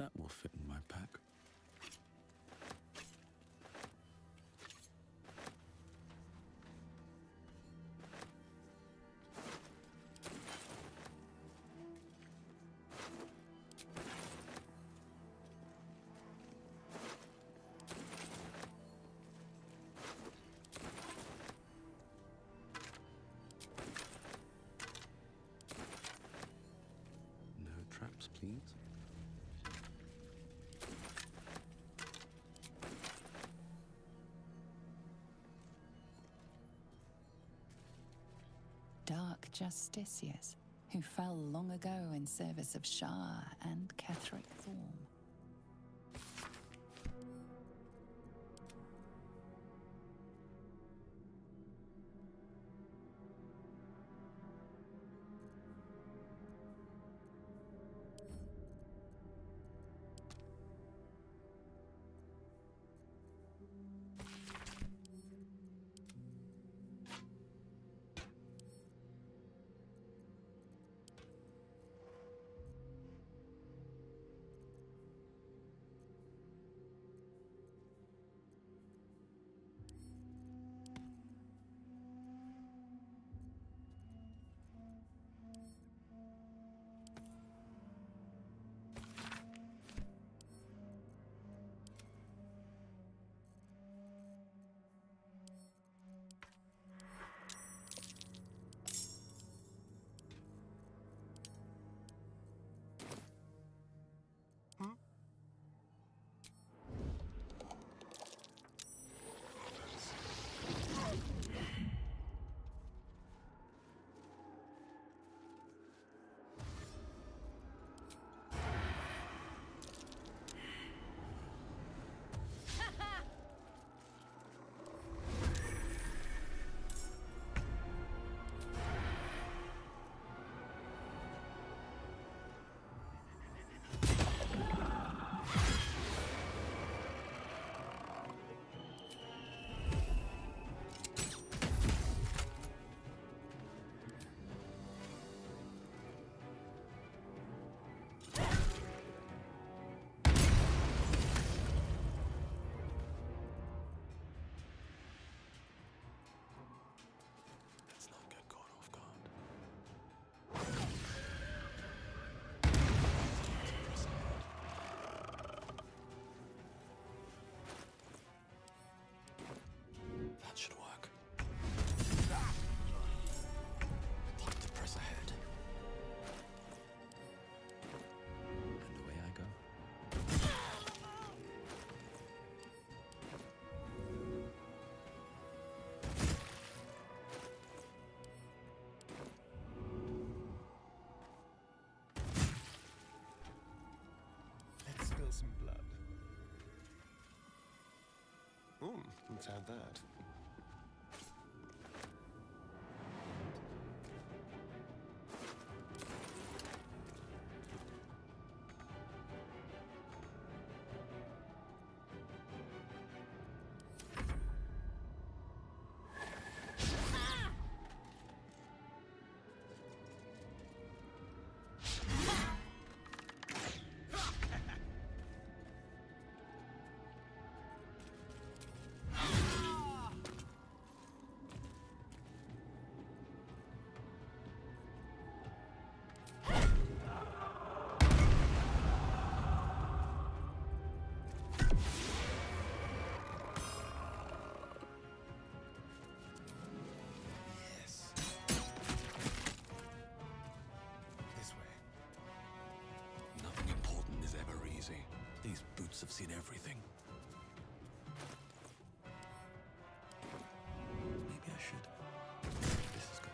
That will fit in my pack. No traps, please. Dark justiciars who fell long ago in service of Shah and Ketheric Thorm. Let's not get caught off guard. That should work. Time to press ahead. And away I go. Let's spill some blood. Let's have that. Nothing important is ever easy. These boots have seen everything. Maybe I should. This is good.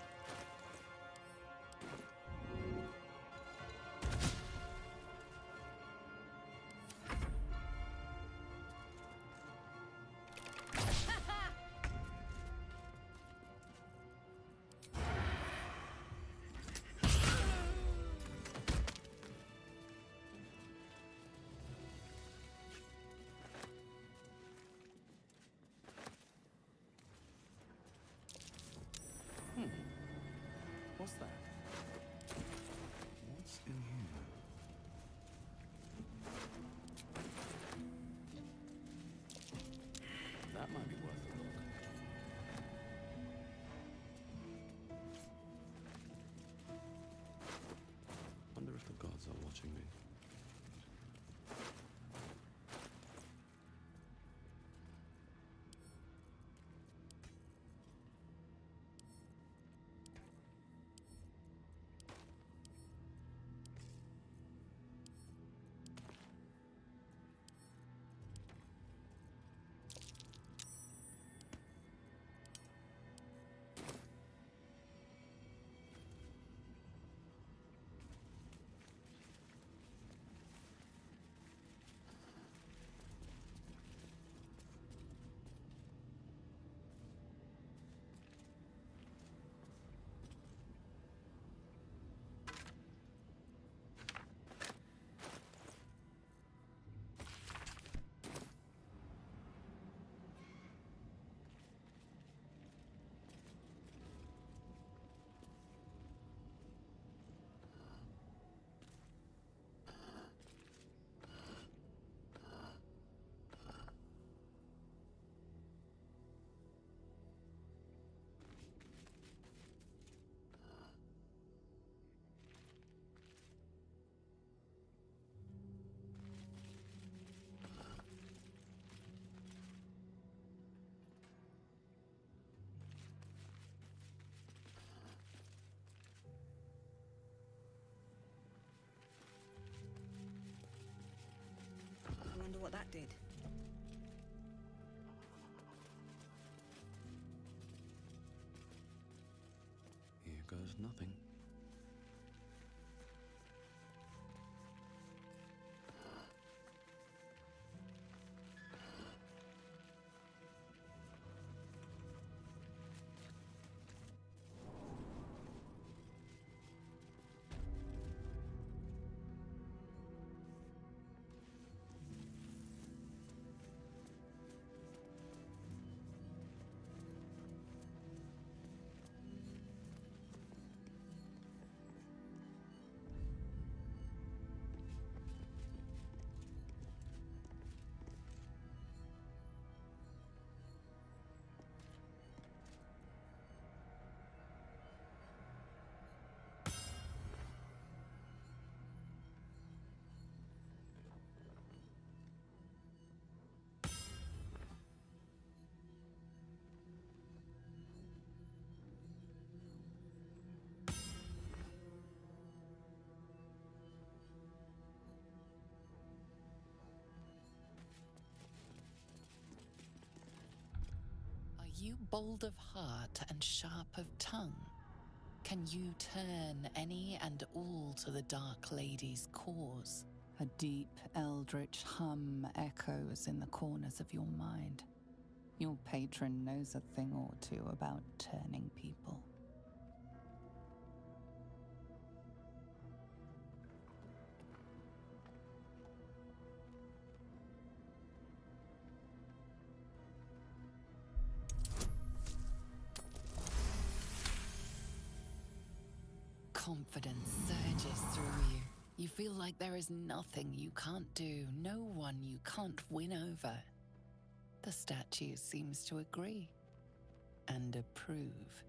did. Here goes nothing. Are you bold of heart and sharp of tongue? Can you turn any and all to the Dark Lady's cause? A deep, eldritch hum echoes in the corners of your mind. Your patron knows a thing or two about turning people. Confidence surges through you. You feel like there is nothing you can't do, no one you can't win over. The statue seems to agree and approve.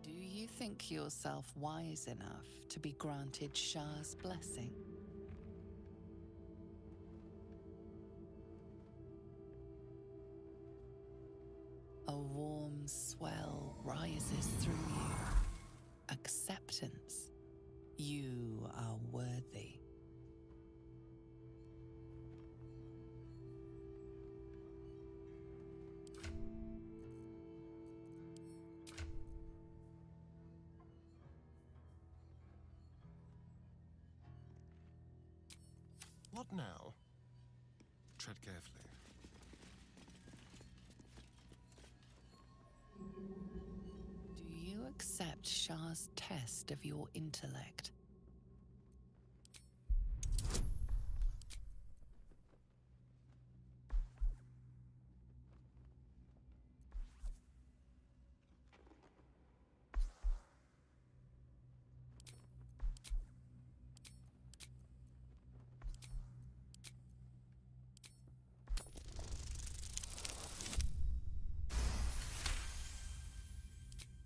Do you think yourself wise enough to be granted Shah's blessing? A warm swell rises through you. Acceptance. You are worthy. What now? Tread carefully. Do you accept Shah's test of your intellect?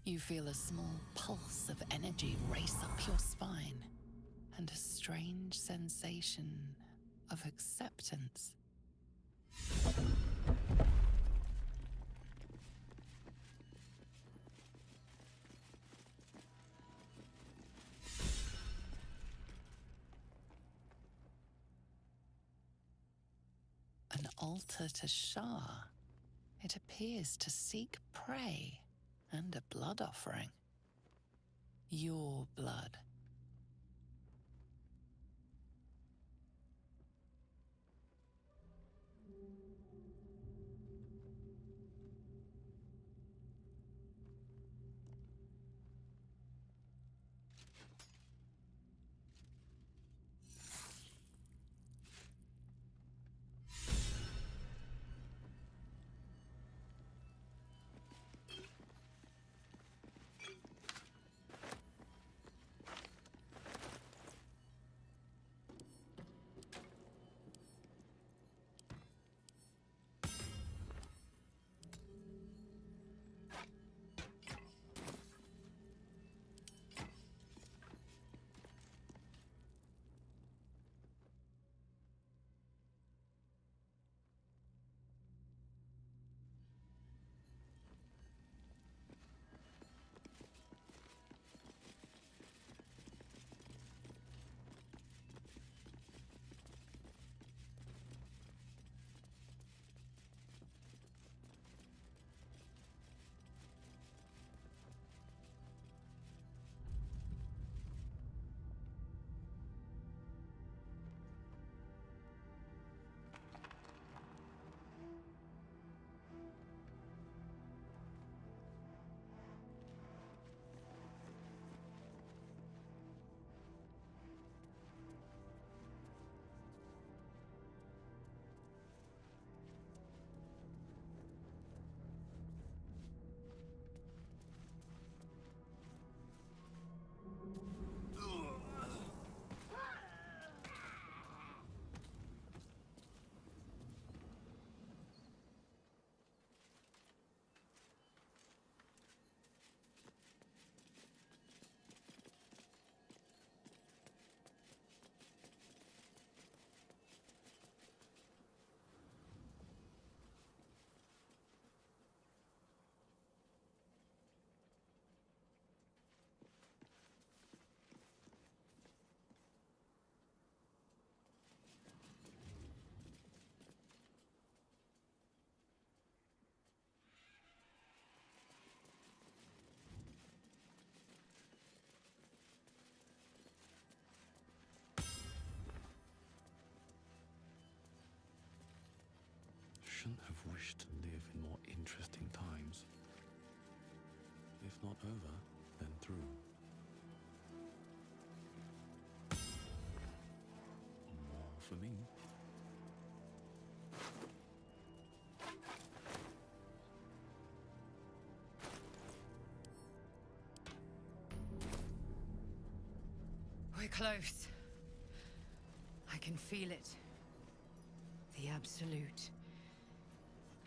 You feel a small pulse of energy race up your spine, and a strange sensation of acceptance. An altar to Shah. It appears to seek prey and a blood offering. Your blood. shouldn't have wished to live in more interesting times. If not over, then through. More for me. We're close. I can feel it. The Absolute.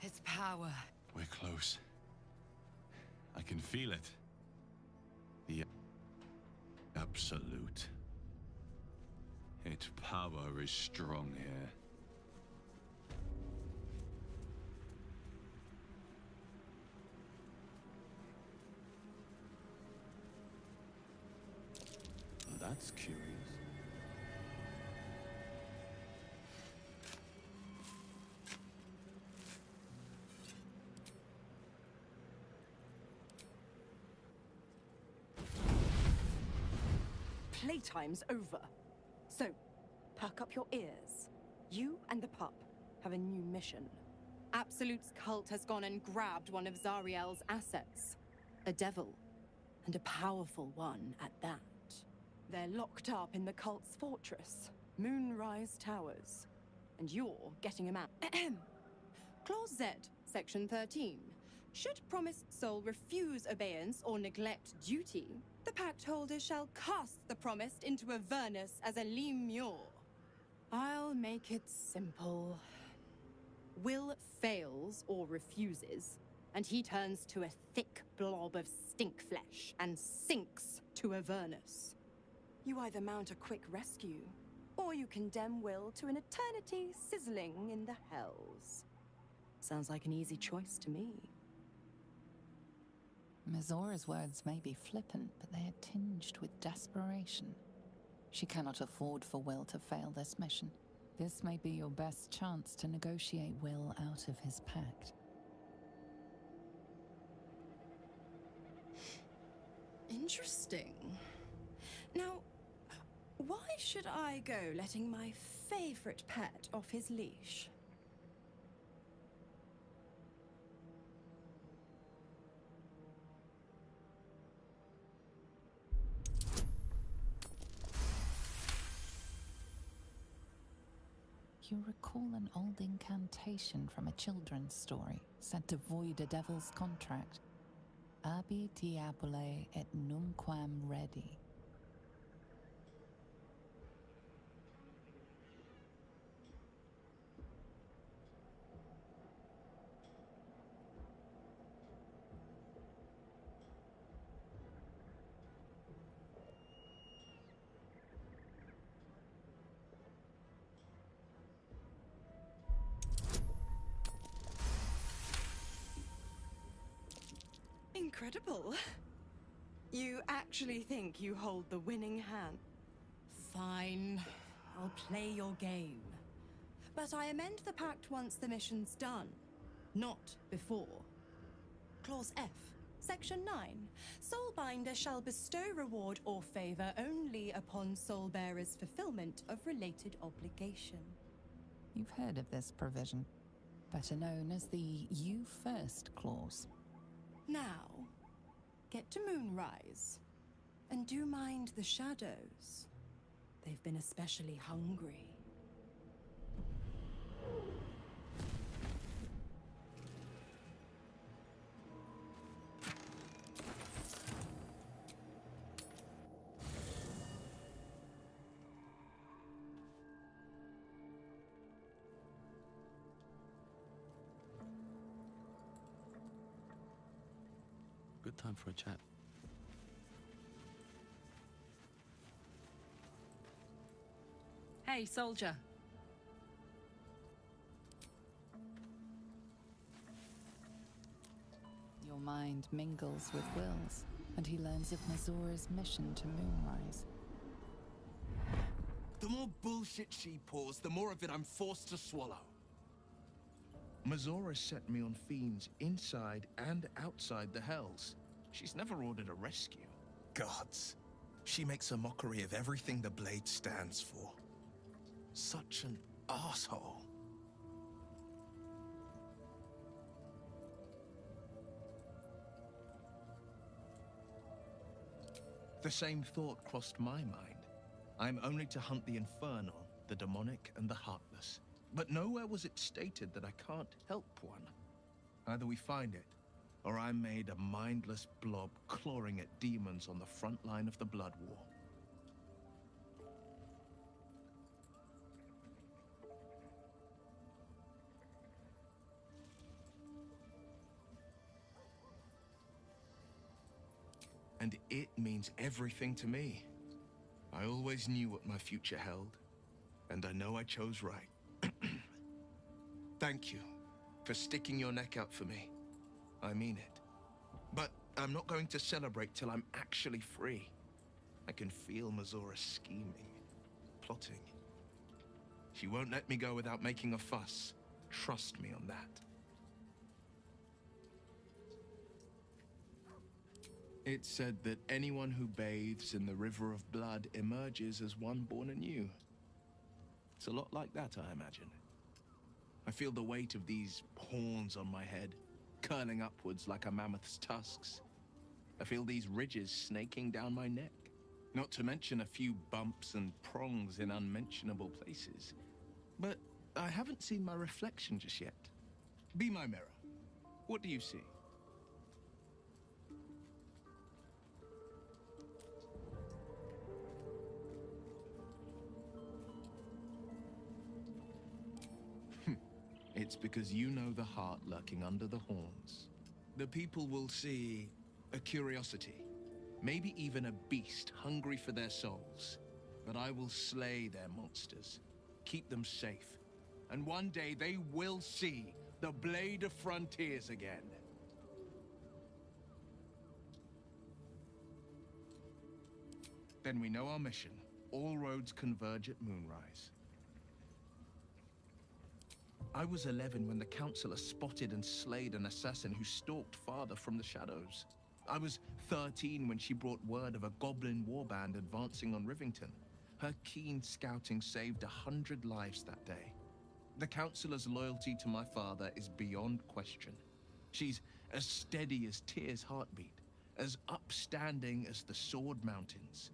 Its power. We're close. I can feel it. The Absolute. Its power is strong here. That's curious. Playtime's over. So, perk up your ears. You and the pup have a new mission. Absolute's cult has gone and grabbed one of Zariel's assets. A devil. And a powerful one at that. They're locked up in the cult's fortress, Moonrise Towers. And you're getting him out. Clause Z, Section 13. Should promised soul refuse obeyance or neglect duty, the pact holder shall cast the promised into Avernus as a lemure. I'll make it simple. Will fails or refuses, and he turns to a thick blob of stink flesh and sinks to Avernus. You either mount a quick rescue, or you condemn Will to an eternity sizzling in the hells. Sounds like an easy choice to me. Mizora's words may be flippant, but they are tinged with desperation. She cannot afford for Will to fail this mission. This may be your best chance to negotiate Will out of his pact. Interesting. Now, why should I go letting my favorite pet off his leash? You recall an old incantation from a children's story said to void a devil's contract. Abi diabole et nunquam redi. Incredible. You actually think you hold the winning hand? Fine. I'll play your game. But I amend the pact once the mission's done, not before. Clause F, Section 9. Soulbinder shall bestow reward or favor only upon soulbearer's fulfillment of related obligation. You've heard of this provision, better known as the You First clause. Now, get to Moonrise, and do mind the shadows. They've been especially hungry. Good time for a chat. Hey, soldier. Your mind mingles with Will's, and he learns of Mizora's mission to Moonrise. The more bullshit she pours, the more of it I'm forced to swallow. Mizora set me on fiends inside and outside the Hells. She's never ordered a rescue. Gods. She makes a mockery of everything the Blade stands for. Such an asshole. The same thought crossed my mind. I am only to hunt the infernal, the demonic, and the heartless. But nowhere was it stated that I can't help one. Either we find it, or I'm made a mindless blob clawing at demons on the front line of the blood war. And it means everything to me. I always knew what my future held, and I know I chose right. Thank you for sticking your neck out for me. I mean it. But I'm not going to celebrate till I'm actually free. I can feel Mazora scheming, plotting. She won't let me go without making a fuss. Trust me on that. It's said that anyone who bathes in the river of blood emerges as one born anew. It's a lot like that, I imagine. I feel the weight of these horns on my head, curling upwards like a mammoth's tusks. I feel these ridges snaking down my neck, not to mention a few bumps and prongs in unmentionable places. But I haven't seen my reflection just yet. Be my mirror. What do you see? It's because you know the heart lurking under the horns. The people will see a curiosity, maybe even a beast hungry for their souls. But I will slay their monsters, keep them safe, and one day they will see the Blade of Frontiers again. Then we know our mission. All roads converge at moonrise. I was 11 when the Councillor spotted and slayed an assassin who stalked Father from the shadows. I was 13 when she brought word of a goblin warband advancing on Rivington. Her keen scouting saved 100 lives that day. The Councillor's loyalty to my father is beyond question. She's as steady as Tyr's heartbeat, as upstanding as the Sword Mountains.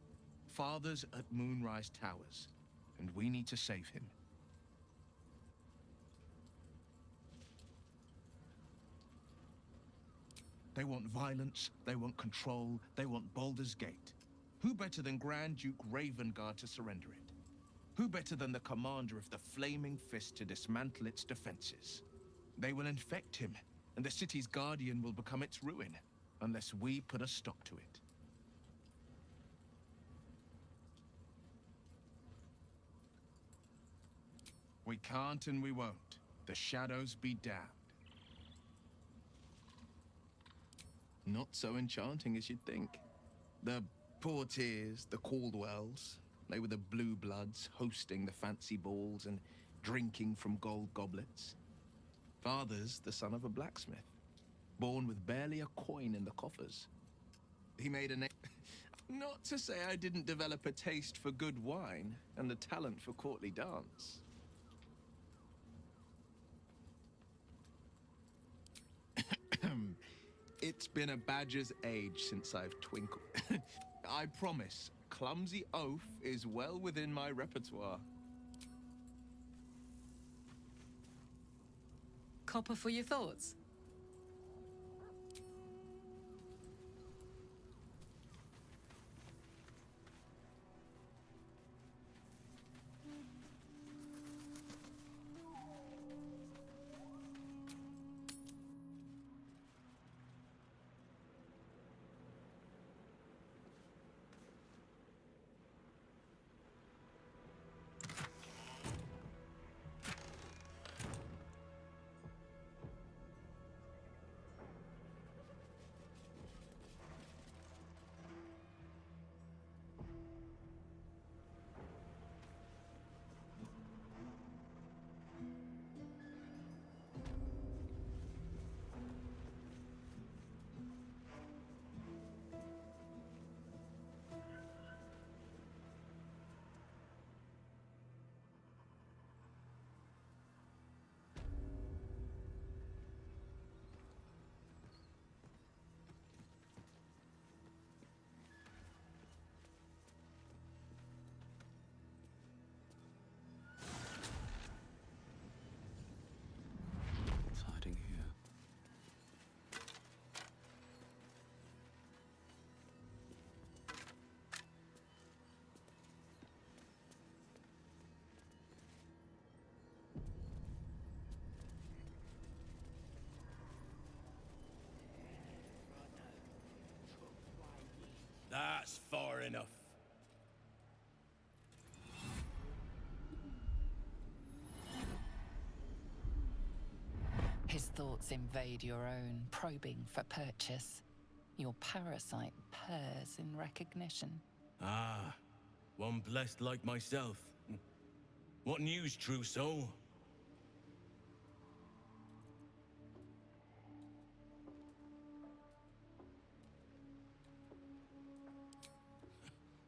Father's at Moonrise Towers, and we need to save him. They want violence, they want control, they want Baldur's Gate. Who better than Grand Duke Ravengard to surrender it? Who better than the commander of the Flaming Fist to dismantle its defenses? They will infect him, and the city's guardian will become its ruin, unless we put a stop to it. We can't and we won't. The shadows be damned. Not so enchanting as you'd think. The Portiers, the Caldwells, they were the blue bloods hosting the fancy balls and drinking from gold goblets. Father's the son of a blacksmith, born with barely a coin in the coffers. He made a name. Not to say I didn't develop a taste for good wine and a talent for courtly dance. It's been a badger's age since I've twinkled. I promise, clumsy oaf is well within my repertoire. Copper for your thoughts? thoughts invade your own, probing for purchase. Your parasite purrs in recognition. Ah, one blessed like myself. What news, true soul?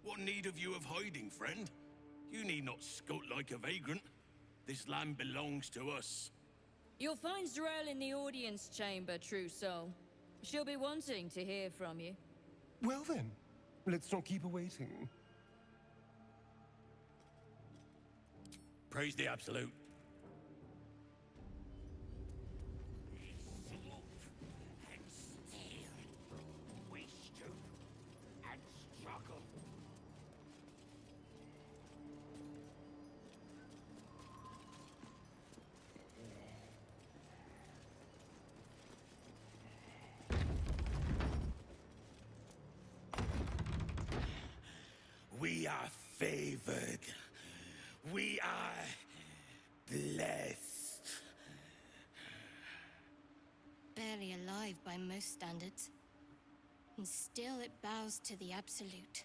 What need have you of hiding, friend? You need not skulk like a vagrant. This land belongs to us. You'll find Zarel in the audience chamber, true soul. She'll be wanting to hear from you. Well then, let's not keep her waiting. Praise the Absolute. We are favored. We are blessed. Barely alive by most standards. And still it bows to the Absolute.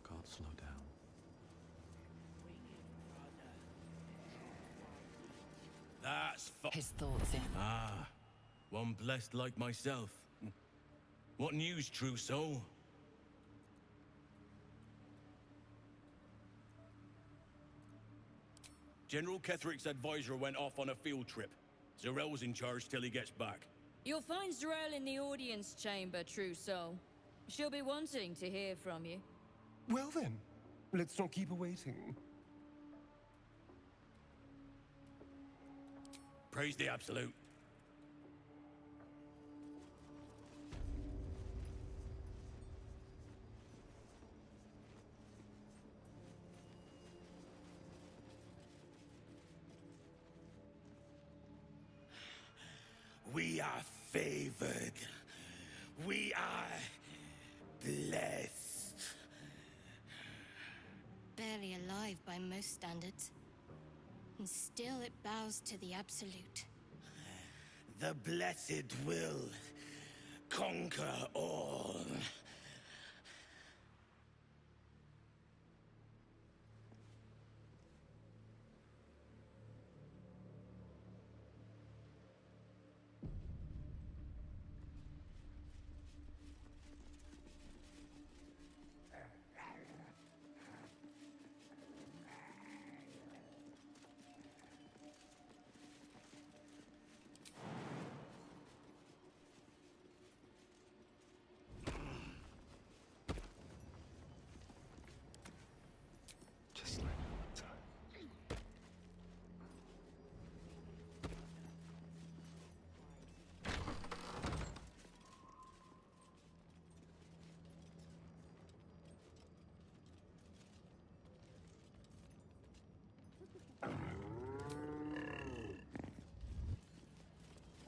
Can't slow down. That's his thoughts in. Ah, one blessed like myself. What news, true soul? General Ketherick's advisor went off on a field trip. Zarel's in charge till he gets back. You'll find Zarel in the audience chamber, true soul. She'll be wanting to hear from you. Well then, let's not keep her waiting. Praise the Absolute. We are favored. We are blessed. Barely alive by most standards. And still it bows to the Absolute. The blessed will conquer all. Just like that time.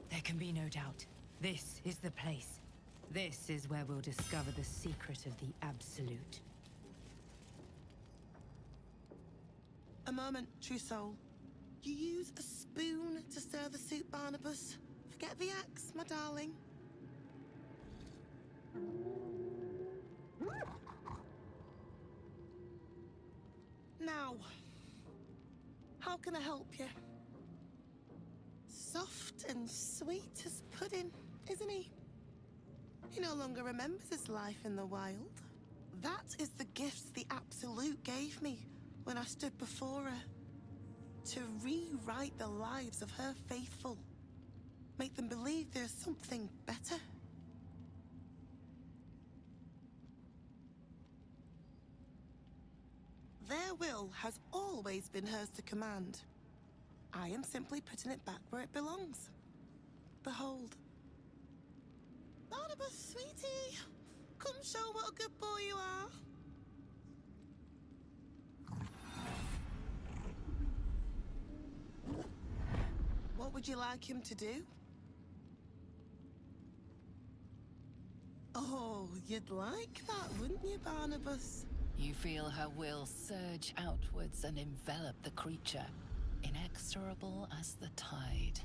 There can be no doubt. This is the place. This is where we'll discover the secret of the Absolute. A moment, true soul. You use a spoon to stir the soup, Barnabas. Forget the axe, my darling. Now, how can I help you? Soft and sweet as pudding, isn't he? He no longer remembers his life in the wild. That is the gift the Absolute gave me when I stood before her. To rewrite the lives of her faithful. Make them believe there's something better. Their will has always been hers to command. I am simply putting it back where it belongs. Behold. Barnabas, sweetie, Come show what a good boy you are. What would you like him to do? Oh, you'd like that, wouldn't you, Barnabas? You feel her will surge outwards and envelop the creature, inexorable as the tide.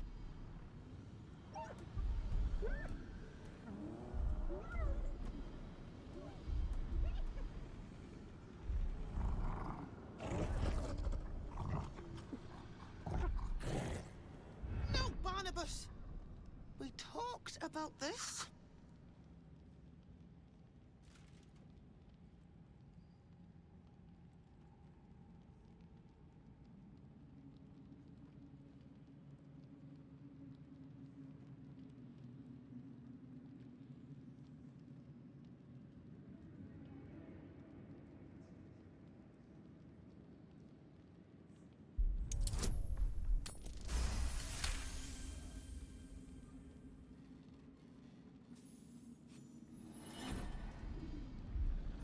No, Barnabas! We talked about this.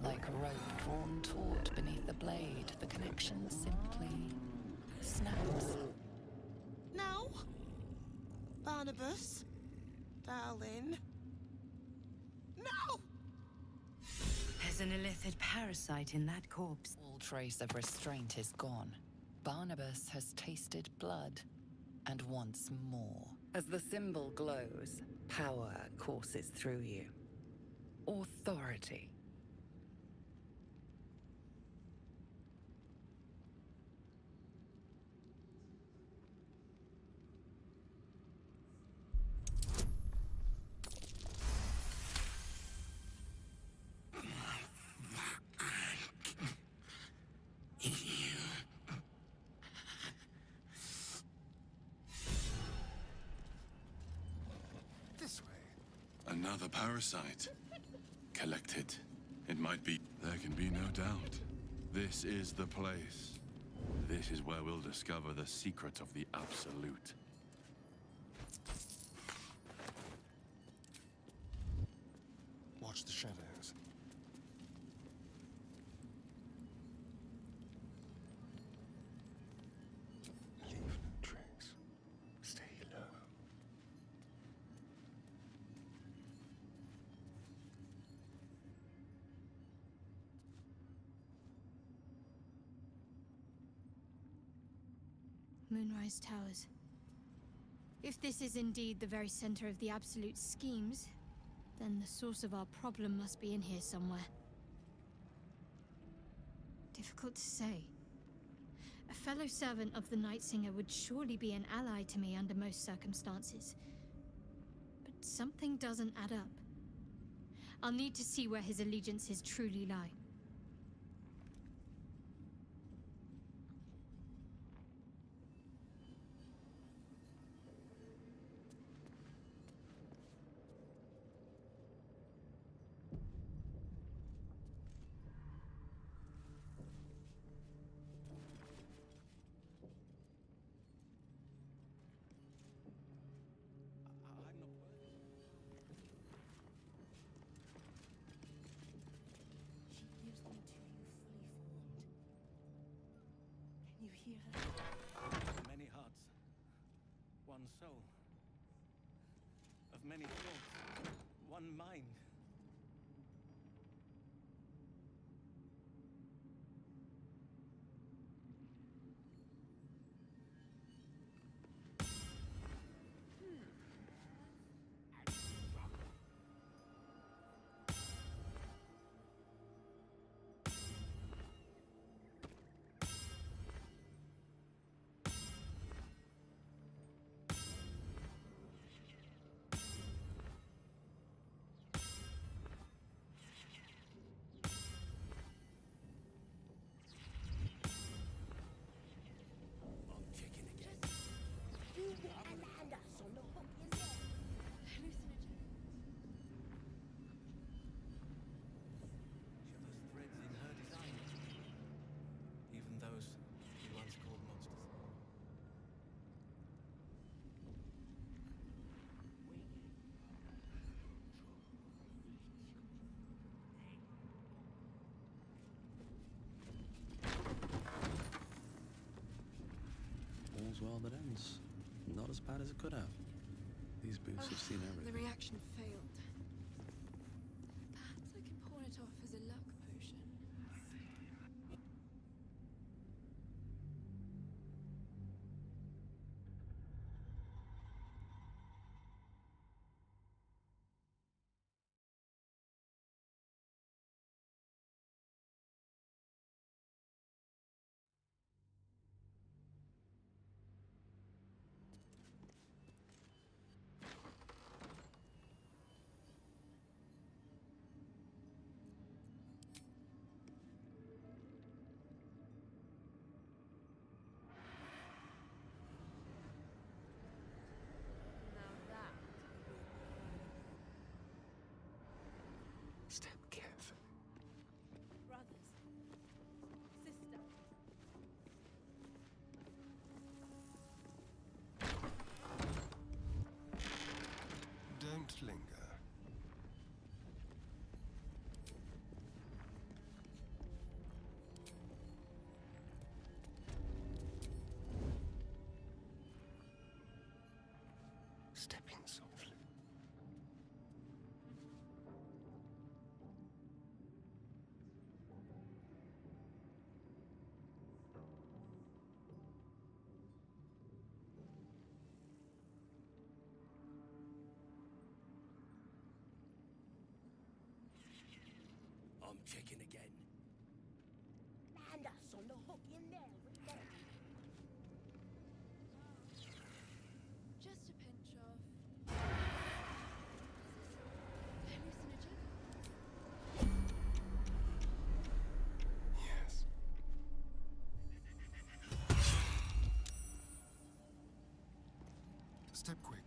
Like a rope drawn taut beneath the blade, the connection simply snaps. No? Barnabas? Darling? No! There's an illithid parasite in that corpse. All trace of restraint is gone. Barnabas has tasted blood, and wants more. As the symbol glows, power courses through you. Authority. This way. Another parasite. Collected. It might be... There can be no doubt. This is the place. This is where we'll discover the secret of the Absolute. Watch the shadows. Leave no trace. Stay low. Moonrise Towers. If this is indeed the very center of the Absolute schemes, then the source of our problem must be in here somewhere. Difficult to say. A fellow servant of the Night Singer would surely be an ally to me under most circumstances. But something doesn't add up. I'll need to see where his allegiances truly lie. You hear her? Many hearts, one soul. Of many thoughts, one mind. bad as it could have. These boots have seen The everything. reaction failed. Perhaps I can pawn it off as a luck potion. Step carefully. Brothers. Sister. Don't linger. Step in softly. I'm checking again. And us on the hook in there, remember? Just a pinch of hallucinogen. Yes. Step quick.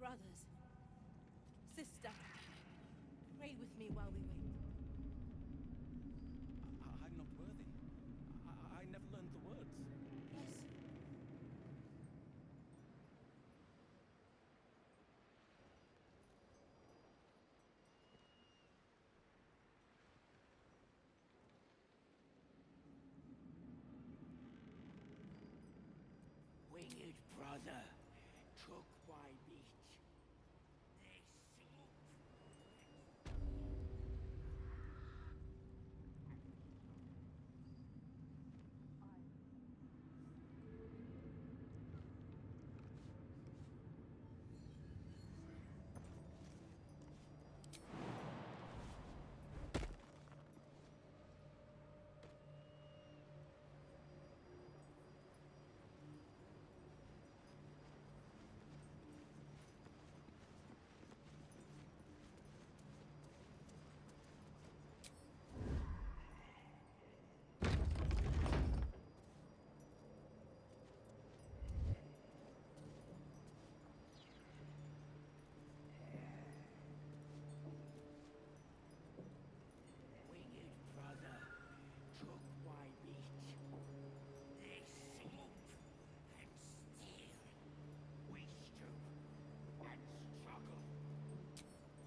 Brothers. Sister. Pray with me while we wait. I'm not worthy. I never learned the words. Yes. Winged brother, took my meat.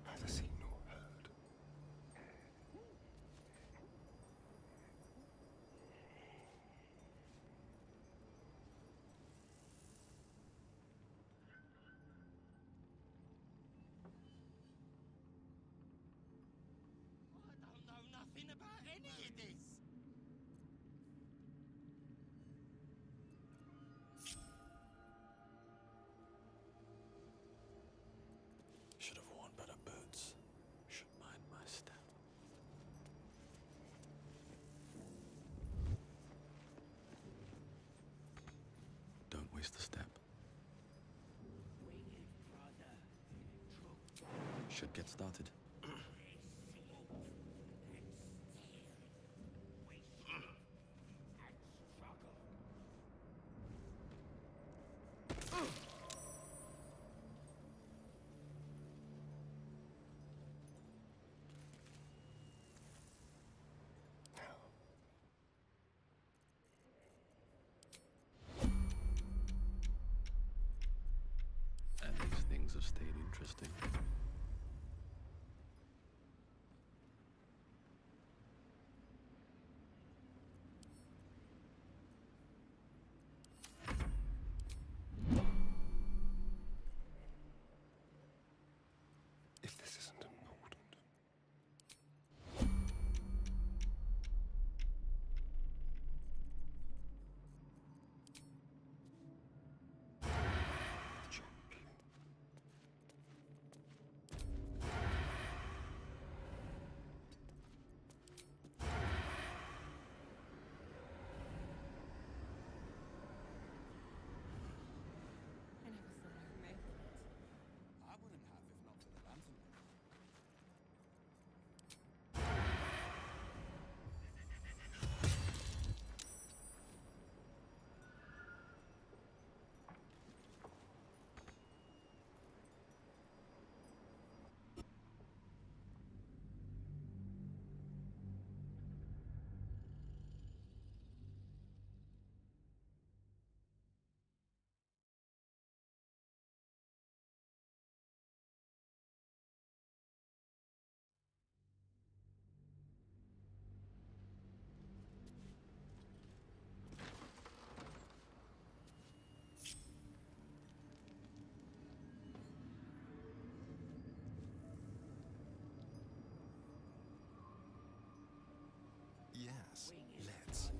Neither seen nor heard. I don't know nothing about any of this. Should have worn better boots. Should mind my step. Don't waste a step. Should get started. At least things have stayed interesting. If this isn't important. Gently. I never thought I'd make it. I wouldn't have if not for the lantern. Yes, let's.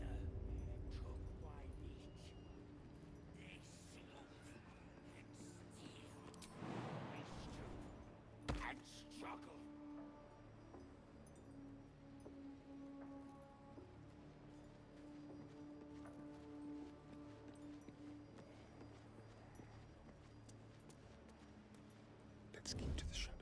And struggle. Let's keep to the shadows.